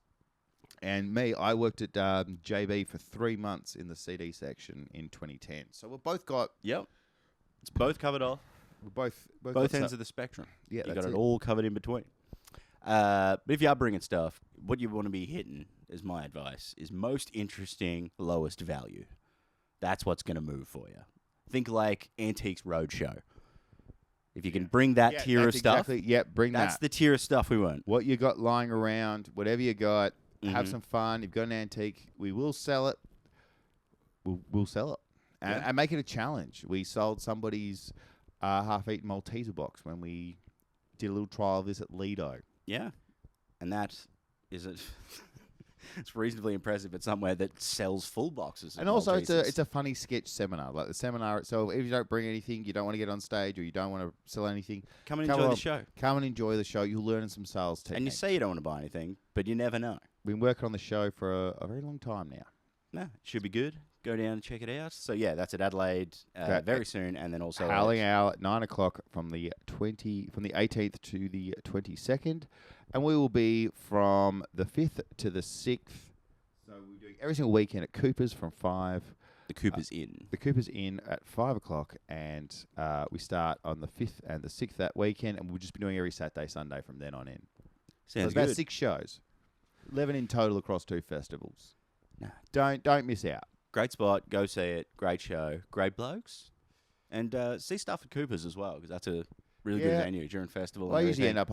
And me, I worked at JB for 3 months in the CD section in 2010. So we've both got... Yep. It's both covered off. We're both ends of the spectrum. Yeah, you got it all covered in between. But if you are bringing stuff, what you want to be hitting, is my advice, is most interesting, lowest value. That's what's going to move for you. Think like Antiques Roadshow. If you can bring that tier of stuff, bring that. That's the tier of stuff we want. What you got lying around, whatever you got, have some fun. You've got an antique, we will sell it. We'll sell it. And make it a challenge. We sold somebody's half-eaten Malteser box when we did a little trial of this at Lido. Yeah. And that is it's reasonably impressive at somewhere that sells full boxes. And also, it's a funny sketch seminar. Like the seminar itself, if you don't bring anything, you don't want to get on stage, or you don't want to sell anything, come and enjoy the show. Come and enjoy the show. You'll learn some sales techniques. And you say you don't want to buy anything, but you never know. We've been working on the show for a very long time now. No, it should be good. Go down and check it out. So yeah, that's at Adelaide very soon, and then also Howling Owl at 9 o'clock from the 18th to the 22nd, and we will be from the 5th to the 6th. So we're doing every single weekend at Cooper's from 5. The Cooper's Inn. The Cooper's Inn at 5 o'clock, and we start on the 5th and the 6th that weekend, and we'll just be doing every Saturday, Sunday from then on in. Sounds good. About 6 6 shows, 11 in total across 2 festivals. No. Don't miss out. Great spot. Go see it. Great show. Great blokes. And see stuff at Cooper's as well, because that's a really good venue during festival. Well,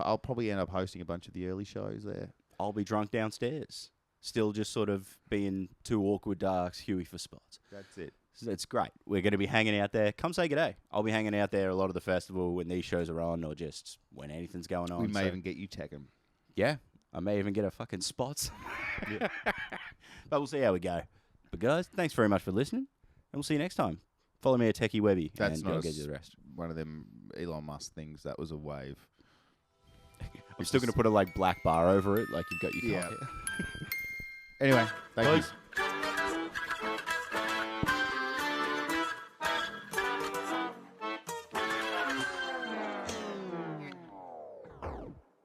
I'll probably end up hosting a bunch of the early shows there. I'll be drunk downstairs. Still just sort of being too awkward to ask Huey for spots. That's it. So it's great. We're going to be hanging out there. Come say good day. I'll be hanging out there a lot of the festival when these shows are on, or just when anything's going on. We may even get you tagging. Yeah. I may even get a fucking spot. But we'll see how we go. But guys, thanks very much for listening, and we'll see you next time. Follow me at Techie Webby, and go get you the rest. One of them Elon Musk things. That was a wave. I'm still going to put a black bar over it, like you've got your Anyway, thank you.